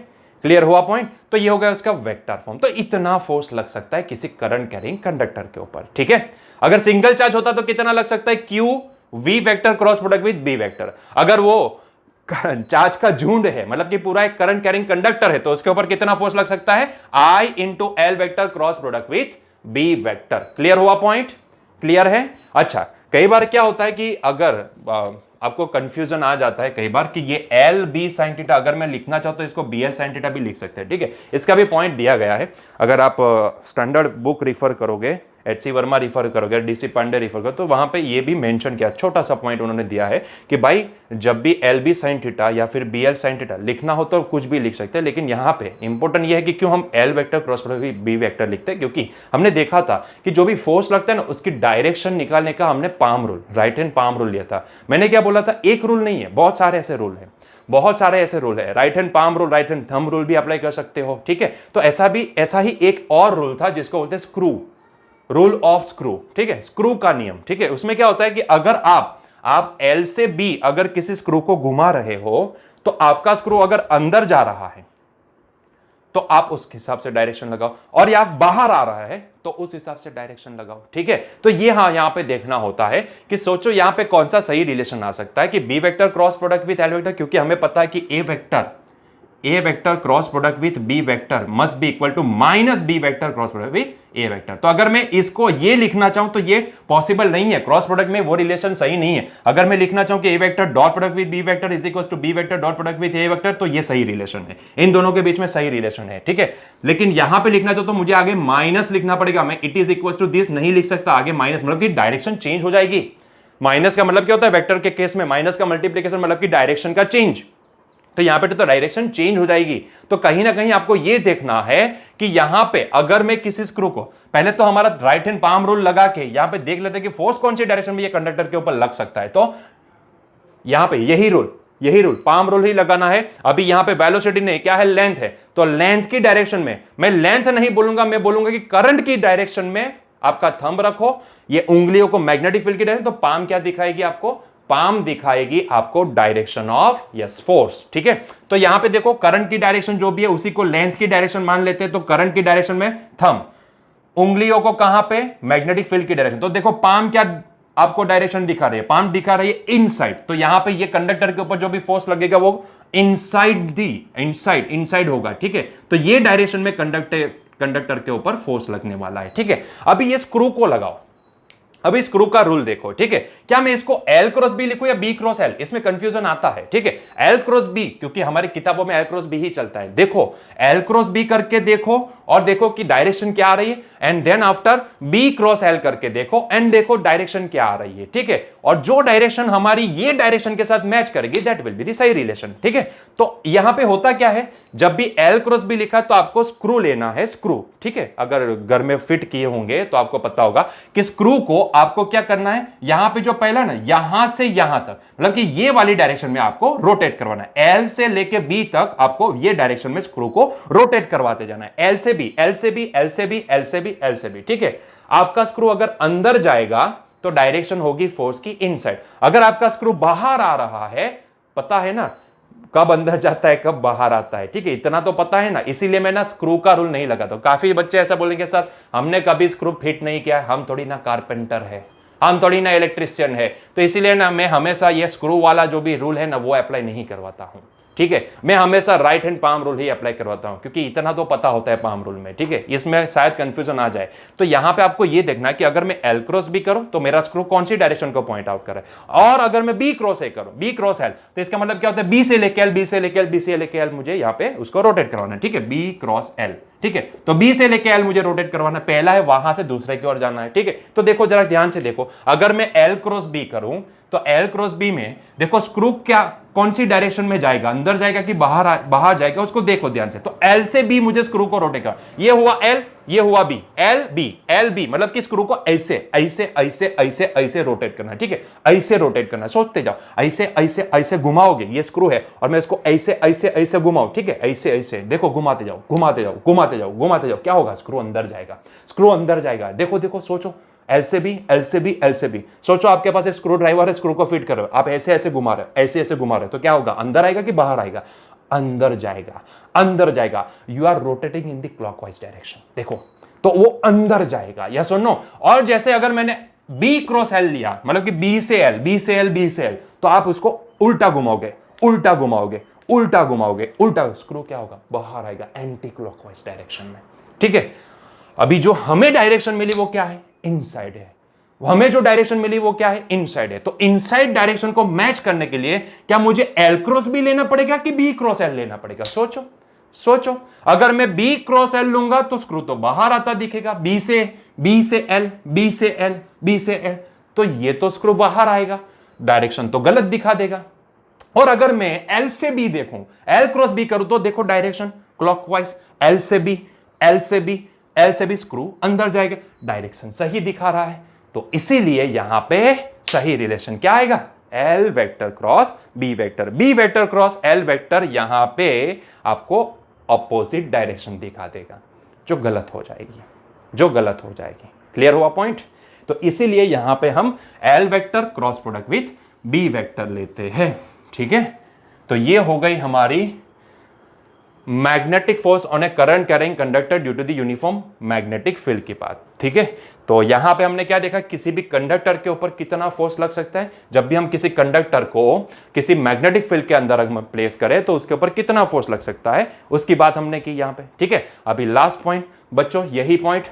क्लियर हुआ पॉइंट? तो ये हो गया उसका वेक्टर फॉर्म। तो इतना फोर्स लग सकता है किसी करंट कैरिंग कंडक्टर के ऊपर। ठीक है, अगर सिंगल चार्ज होता तो कितना लग सकता है? Q V vector cross product with B vector. अगर वो चार्ज का झुंड है, मतलब कि पूरा एक करंट कैरिंग कंडक्टर है, तो उसके ऊपर कितना फोर्स लग सकता है? I into L vector cross product with B vector. Clear हुआ पॉइंट? क्लियर है? अच्छा, कई बार क्या होता है कि अगर आपको कंफ्यूजन आ जाता है कई बार कि ये एल बी साइन थीटा, अगर मैं लिखना चाहूं तो इसको बी एल साइन थीटा भी लिख सकते हैं। ठीक है, इसका भी पॉइंट दिया गया है। अगर आप स्टैंडर्ड बुक रिफर करोगे, एच.सी. वर्मा रिफर करोगे, डी.सी. पांडे रिफर करोगे, तो वहां पे ये भी मेंशन किया, छोटा सा पॉइंट उन्होंने दिया है कि भाई जब भी एल बी साइन थीटा या फिर बी एल साइन थीटा लिखना हो तो कुछ भी लिख सकते हैं, लेकिन यहाँ पे इंपॉर्टेंट ये है कि क्यों हम L vector cross product B vector लिखते हैं, क्योंकि हमने देखा था कि जो भी फोर्स लगता है ना उसकी डायरेक्शन निकालने का हमने palm rule, right hand palm rule लिया था। मैंने क्या बोला था? एक रूल नहीं है, बहुत सारे ऐसे रूल हैं, बहुत सारे ऐसे रूल है। Right hand palm rule, right hand thumb rule भी अप्लाई कर सकते हो। ठीक है, तो ऐसा ही एक और रूल था जिसको बोलते हैं स्क्रू, रूल ऑफ स्क्रू। ठीक है, स्क्रू का नियम। ठीक है, उसमें क्या होता है कि अगर आप एल से बी अगर किसी स्क्रू को घुमा रहे हो तो आपका स्क्रू अगर अंदर जा रहा है तो आप उस हिसाब से डायरेक्शन लगाओ, और या बाहर आ रहा है तो उस हिसाब से डायरेक्शन लगाओ। ठीक है, तो ये हाँ यहां पे देखना होता है कि सोचो यहां पे कौन सा सही रिलेशन आ सकता है कि B vector cross product with L vector, क्योंकि हमें पता है कि A vector cross product with B vector must be equal to minus B vector cross product with A vector. तो अगर मैं इसको ये लिखना चाहूं तो ये पॉसिबल नहीं है, क्रॉस प्रोडक्ट में वो रिलेशन सही नहीं है। अगर मैं लिखना चाहूं कि A vector dot product with B vector is equal to B vector dot product with A vector, तो ये सही रिलेशन है, इन दोनों के बीच में सही रिलेशन है। ठीक है, लेकिन यहां पे लिखना चाहूं तो मुझे आगे माइनस लिखना पड़ेगा, मैं it is equal to this नहीं लिख सकता, आगे माइनस, मतलब कि डायरेक्शन चेंज हो जाएगी। माइनस का मतलब क्या होता है? वेक्टर के केस में माइनस का मल्टीप्लीकेशन मतलब कि डायरेक्शन का चेंज, तो यहां पे तो डायरेक्शन चेंज हो जाएगी। तो कहीं ना कहीं आपको यह देखना है कि यहां पे अगर मैं किसी स्क्रू को, पहले तो हमारा राइट हैंड पाम रूल लगा के यहां पे देख लेते हैं कि फोर्स कौन सी डायरेक्शन में ये कंडक्टर के ऊपर लग सकता है। तो यहां पे यही रूल पाम रूल ही लगाना है। अभी यहां पे वेलोसिटी नहीं, क्या है? लेंथ है, तो लेंथ की डायरेक्शन में मैं लेंथ नहीं बोलूंगा, मैं बोलूंगा कि करंट की डायरेक्शन में आपका थंब रखो, ये उंगलियों को मैग्नेटिक फील्ड की डायरेक्शन, तो पाम क्या दिखाएगी आपको? पाम दिखाएगी आपको डायरेक्शन ऑफ यस फोर्स। ठीक है, तो यहां पे देखो करंट की डायरेक्शन जो भी है उसी को लेंथ की डायरेक्शन मान लेते हैं, तो करंट की डायरेक्शन में थंब, उंगलियों को कहां पे? मैग्नेटिक फील्ड की डायरेक्शन। तो देखो पाम क्या आपको डायरेक्शन दिखा रही है? पाम दिखा रही है इनसाइड, तो यहां पे ये कंडक्टर के ऊपर जो भी फोर्स लगेगा वो इनसाइड होगा। ठीक है, तो ये डायरेक्शन में कंडक्टर के ऊपर फोर्स लगने वाला है। ठीक है, अभी ये स्क्रू को लगाओ, अभी स्क्रू का रूल देखो। ठीक है, क्या मैं इसको एल क्रॉस बी लिखूं या बी क्रॉस एल? इसमें कंफ्यूजन आता है। ठीक है, एल क्रॉस बी, क्योंकि हमारी किताबों में एल क्रॉस बी ही चलता है। देखो एल क्रॉस बी करके देखो और देखो कि डायरेक्शन क्या आ रही है, and then after B cross L करके देखो एंड देखो डायरेक्शन क्या आ रही है। ठीक है, और जो डायरेक्शन हमारी ये डायरेक्शन के साथ मैच करेगी दैट विल बी द सही रिलेशन। ठीक है, तो यहां पे होता क्या है, जब भी एल क्रॉस बी लिखा तो आपको स्क्रू लेना है, स्क्रू। ठीक है, अगर घर में फिट किए होंगे तो आपको पता होगा कि स्क्रू को आपको क्या करना है, यहां पे जो पहला ना यहां से यहां तक, मतलब कि ये वाली डायरेक्शन में आपको रोटेट करवाना है। एल से लेके बी तक आपको ये डायरेक्शन में स्क्रू को रोटेट करवाते जाना है, एल से बी, एल से बी, एल से बी, एल से बी, एल से बी। ठीक है, आपका स्क्रू अगर अंदर जाएगा तो डायरेक्शन होगी फोर्स की इनसाइड। अगर आपका स्क्रू बाहर आ रहा है, पता है ना, कब अंदर जाता है कब बाहर आता है, ठीक है, इतना तो पता है ना। इसीलिए मैं ना स्क्रू का रूल नहीं लगाता। काफी बच्चे ऐसा बोलेंगे सर हमने कभी स्क्रू फिट नहीं किया, हम थोड़ी ना कारपेंटर है, हम थोड़ी ना इलेक्ट्रिशियन है, तो इसीलिए ना मैं हमेशा ये स्क्रू वाला जो भी रूल है ना वो अप्लाई नहीं करवाता हूं, ठीक है। मैं हमेशा राइट हैंड पाम रूल ही अप्लाई करवाता हूं, क्योंकि इतना तो पता होता है पाम रूल में, ठीक है। इसमें शायद कंफ्यूजन आ जाए। तो यहां पे आपको ये देखना है कि अगर मैं एल क्रॉस बी करूं तो मेरा स्क्रू कौन सी डायरेक्शन को पॉइंट आउट कर रहा है, और अगर मैं बी क्रॉस ए करूं, बी क्रॉस एल, तो इसका मतलब क्या होता है, बी से लेके एल, बी से लेके एल, बी से लेके एल, मुझे यहां पे उसको रोटेट करवाना है, ठीक है, बी क्रॉस एल, ठीक है। तो बी से लेके एल मुझे रोटेट करवाना, पहला है वहां से दूसरे की ओर जाना है, ठीक है। तो देखो जरा ध्यान से देखो, अगर मैं एल क्रॉस बी करूं तो एल क्रॉस बी में देखो स्क्रू क्या कौन सी डायरेक्शन में जाएगा, अंदर जाएगा कि बाहर जाएगा, उसको देखो ध्यान से। तो एल से बी मुझे स्क्रू को रोटेट कर, ये हुआ एल, ये हुआ बी, एल बी मतलब कि स्क्रू को ऐसे ऐसे ऐसे ऐसे ऐसे रोटेट करना, ठीक है, ऐसे रोटेट करना। सोचते जाओ, ऐसे ऐसे ऐसे घुमाओगे, ये स्क्रू है और मैं इसको ऐसे ऐसे ऐसे घुमाऊं, ठीक है, ऐसे ऐसे देखो, घुमाते जाओ घुमाते जाओ घुमाते जाओ घुमाते जाओ, क्या होगा, स्क्रू अंदर जाएगा, स्क्रू अंदर जाएगा। देखो देखो सोचो, एल से बी, एल से बी, एल से बी। सोचो आपके पास एक स्क्रू ड्राइवर है, स्क्रू को फिट कर रहे हो, आप ऐसे ऐसे घुमा रहे हो, ऐसे ऐसे घुमा रहे हो, तो क्या होगा, अंदर आएगा कि बाहर आएगा, अंदर जाएगा, अंदर जाएगा। You are rotating in the clockwise direction, देखो, तो वो अंदर जाएगा, या सुनो। और जैसे अगर मैंने बी क्रॉस एल लिया, मतलब कि बी से एल, बी से एल, बी से एल, तो आप उसको उल्टा घुमाओगे, उल्टा घुमाओगे, उल्टा घुमाओगे, उल्टा, स्क्रू क्या होगा, बाहर आएगा, एंटी क्लॉकवाइज डायरेक्शन में, ठीक है। अभी जो हमें डायरेक्शन मिली वो क्या है, इनसाइड है। हमें जो डायरेक्शन मिली वो क्या है, इनसाइड है। तो इनसाइड डायरेक्शन को मैच करने के लिए क्या मुझे एल क्रॉस बी लेना पड़ेगा कि बी क्रॉस एल लेना पड़ेगा, सोचो सोचो। अगर मैं बी क्रॉस एल लूंगा तो स्क्रू तो बाहर आता दिखेगा, बी से एल, बी से एल, बी से एल, तो ये तो स्क्रू बाहर आएगा, डायरेक्शन तो गलत दिखा देगा। और अगर मैं एल से बी देखूं, एल क्रॉस बी करूं, तो देखो डायरेक्शन क्लॉकवाइज, एल से बी, एल से बी, एल से भी स्क्रू अंदर जाएगा, डायरेक्शन सही दिखा रहा है। तो इसीलिए यहां पे सही रिलेशन क्या आएगा, L vector cross B vector, B vector cross L vector, यहां पे आपको ऑपोजिट डायरेक्शन दिखा देगा, जो गलत हो जाएगी, जो गलत हो जाएगी। क्लियर हुआ पॉइंट। तो इसीलिए यहां पे हम L vector cross product with B vector लेते हैं, ठीक है। तो ये हो गई हमारी magnetic force on a current carrying conductor due to the uniform magnetic field की बात, ठीक है। तो यहां पे हमने क्या देखा, किसी भी कंडक्टर के ऊपर कितना फोर्स लग सकता है, जब भी हम किसी कंडक्टर को किसी मैग्नेटिक फील्ड के अंदर प्लेस करें तो उसके ऊपर कितना फोर्स लग सकता है, उसकी बात हमने की यहां पे, ठीक है। अभी लास्ट पॉइंट बच्चों, यही पॉइंट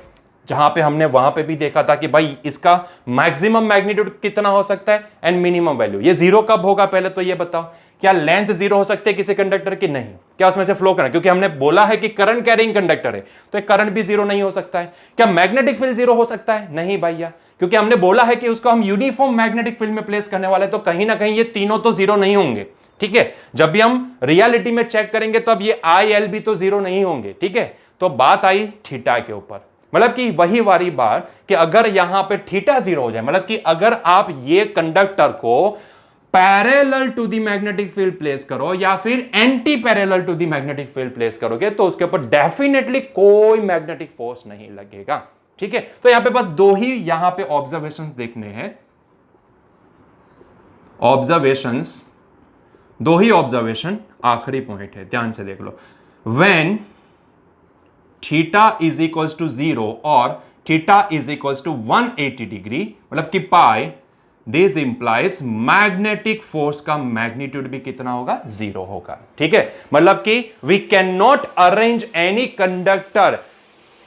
जहां पे हमने वहां पे भी देखा था कि भाई इसका मैक्सिमम मैग्नीट्यूड कितना हो सकता है एंड मिनिमम वैल्यू, ये जीरो कब होगा, पहले तो ये बताओ। क्या लेंथ जीरो हो सकती है किसी कंडक्टर की, नहीं। क्या उसमें से फ्लो करना, क्योंकि हमने बोला है कि करंट कैरिंग कंडक्टर है, तो करंट भी जीरो नहीं हो सकता है। क्या मैग्नेटिक फील्ड जीरो हो सकता है, नहीं भैया, क्योंकि हमने बोला है कि उसको हम यूनिफॉर्म मैग्नेटिक फील्ड में प्लेस करने वाले, तो कहीं ना कहीं ये तीनों तो जीरो नहीं होंगे, ठीक है। जब भी हम रियलिटी में चेक करेंगे तो अब ये आई एल भी तो जीरो नहीं होंगे, ठीक है। तो बात आई थीटा के ऊपर, मतलब कि वही वाली बात कि अगर यहां पे थीटा जीरो हो जाए, मतलब कि अगर आप ये कंडक्टर को parallel to the magnetic field place करो या फिर anti parallel to the magnetic field place करोगे, तो उसके ऊपर डेफिनेटली कोई मैग्नेटिक फोर्स नहीं लगेगा, ठीक है। तो यहां पे बस दो ही यहां पे ऑब्जर्वेशंस देखने हैं, ऑब्जर्वेशंस, दो ही ऑब्जर्वेशन, आखिरी पॉइंट है, ध्यान से देख लो। When theta is equals to 0 और theta is equals to 180 degree, मतलब कि pi, this implies magnetic force का मैग्नीट्यूड भी कितना होगा, 0 होगा, ठीक है। मतलब कि we can not arrange any conductor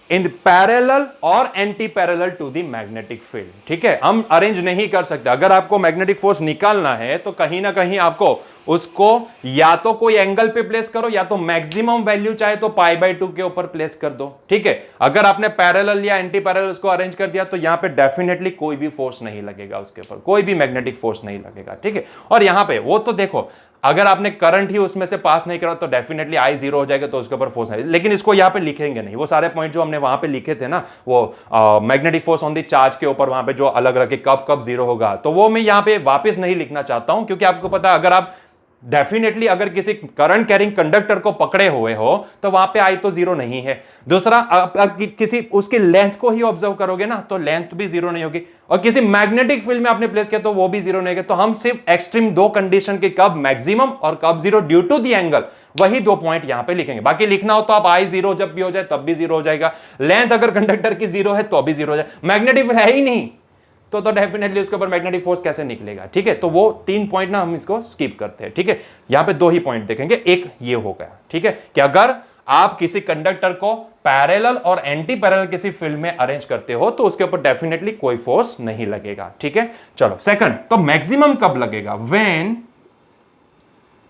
in parallel और anti parallel to the magnetic field, ठीक है। हम अरेंज नहीं कर सकते। अगर आपको मैग्नेटिक फोर्स निकालना है तो कहीं ना कहीं आपको उसको या तो कोई एंगल पे प्लेस करो, या तो मैक्सिमम वैल्यू चाहे तो π/2 के ऊपर प्लेस कर दो, ठीक है। अगर आपने पैरेलल या एंटी पैरेलल उसको अरेंज कर दिया तो यहां पे डेफिनेटली कोई भी फोर्स नहीं लगेगा, उसके ऊपर कोई भी मैग्नेटिक फोर्स नहीं लगेगा, ठीक है। और यहां पे वो तो देखो, अगर आपने करंट ही उसमें से पास नहीं करा तो डेफिनेटली आई जीरो हो जाएगा, तो उसके ऊपर फोर्स है, लेकिन इसको यहां पे लिखेंगे नहीं। वो सारे पॉइंट जो हमने वहां पे लिखे थे ना, वो magnetic force on the charge के ऊपर वहां पे जो अलग अलग कब कब जीरो होगा, तो वो मैं यहां पे वापस नहीं लिखना चाहता हूं, क्योंकि आपको पता, अगर आप डेफिनेटली अगर किसी करंट कैरिंग कंडक्टर को पकड़े हुए हो तो वहां पे आई तो जीरो नहीं है। दूसरा, अब किसी उसकी लेंथ को ही ऑब्जर्व करोगे ना तो लेंथ भी जीरो नहीं होगी, और किसी मैग्नेटिक फील्ड में आपने प्लेस किया तो वो भी जीरो नहीं होगा। तो हम सिर्फ एक्सट्रीम दो कंडीशन के, कब मैक्सिमम और कब zero due to the angle, वही 2 पॉइंट यहां पे लिखेंगे। बाकी लिखना हो तो आप आई जीरो जब भी हो जाए तब भी जीरो हो जाएगा, लेंथ अगर कंडक्टर की जीरो है तो भी जीरो हो जाए, मैग्नेटिक फील्ड है ही नहीं तो डेफिनेटली उसके ऊपर मैग्नेटिक फोर्स कैसे निकलेगा। ठीक है, तो वो 3 पॉइंट ना हम इसको स्किप करते हैं। ठीक है, यहां पे 2 ही पॉइंट देखेंगे, एक ये हो गया। ठीक है, कि अगर आप किसी कंडक्टर को पैरेलल और एंटी पैरेलल किसी फील्ड में अरेंज करते हो तो उसके ऊपर डेफिनेटली कोई फोर्स नहीं लगेगा। ठीक है, चलो सेकंड, तो मैक्सिमम कब लगेगा, when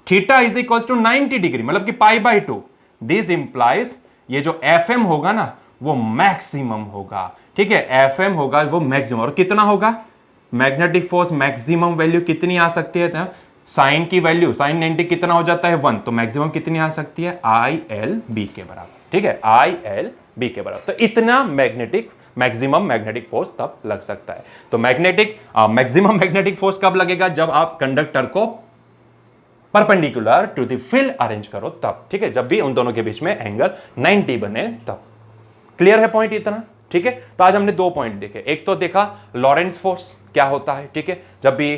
theta is equal to 90 degree, मतलब कि π/2। दिस इंप्लाइज ये जो एफ होगा ना वो मैक्सिमम होगा। ठीक है, एफ होगा वो मैक्सिमम, और कितना होगा, मैग्नेटिक फोर्स मैक्सिमम वैल्यू कितनी आ सकती है, साइन की वैल्यू, साइन 90 कितना हो जाता है 1, तो मैक्सिमम कितनी आ सकती है ILB के बराबर। ठीक है, ILB के बराबर, तो इतना मैक्सिमम मैग्नेटिक फोर्स तब लग सकता है। तो मैक्सिमम मैग्नेटिक फोर्स कब लगेगा, जब आप कंडक्टर को perpendicular to the field arrange करो तब। ठीक है, जब भी उन दोनों के बीच में एंगल 90 बने तब। क्लियर है पॉइंट इतना। ठीक है, तो आज हमने 2 पॉइंट देखे, एक तो देखा लॉरेंट्ज फोर्स क्या होता है। ठीक है, जब भी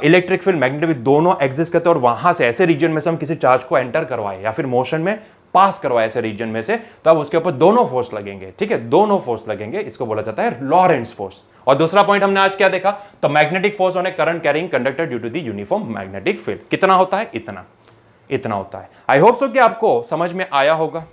इलेक्ट्रिक फील्ड मैग्नेटिक फील्ड दोनों एग्जिस्ट करते हैं और वहां से ऐसे रीजन में से हम किसी चार्ज को एंटर करवाए या फिर मोशन में पास करवाए ऐसे रीजन में से, तब उसके ऊपर दोनों फोर्स लगेंगे। ठीक है, दोनों फोर्स लगेंगे, इसको बोला जाता है लॉरेंट्ज फोर्स। और दूसरा पॉइंट हमने आज क्या देखा, तो magnetic force on a current carrying conductor due to the uniform magnetic field कितना होता है, इतना होता है। आई होप सो कि आपको समझ में आया होगा।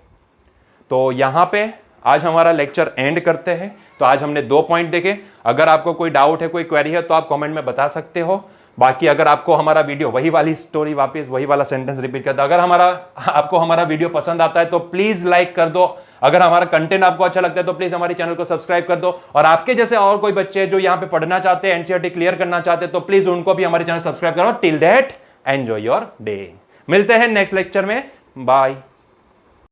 तो यहां पे आज हमारा लेक्चर एंड करते हैं। तो आज हमने 2 पॉइंट देखे, अगर आपको कोई डाउट है, कोई क्वेरी है तो आप कमेंट में बता सकते हो। बाकी अगर आपको हमारा वीडियो, वही वाली स्टोरी वापस वही वाला सेंटेंस रिपीट करता, अगर आपको हमारा वीडियो पसंद आता है तो प्लीज लाइक कर दो। अगर हमारा कंटेंट आपको अच्छा लगता है तो प्लीज हमारे चैनल को सब्सक्राइब कर दो। और आपके जैसे और कोई बच्चे जो यहाँ पे पढ़ना चाहते हैं, एनसीईआरटी क्लियर करना चाहते हैं, तो प्लीज उनको भी हमारे चैनल सब्सक्राइब करो। Till that enjoy your day. मिलते हैं नेक्स्ट लेक्चर में, बाय।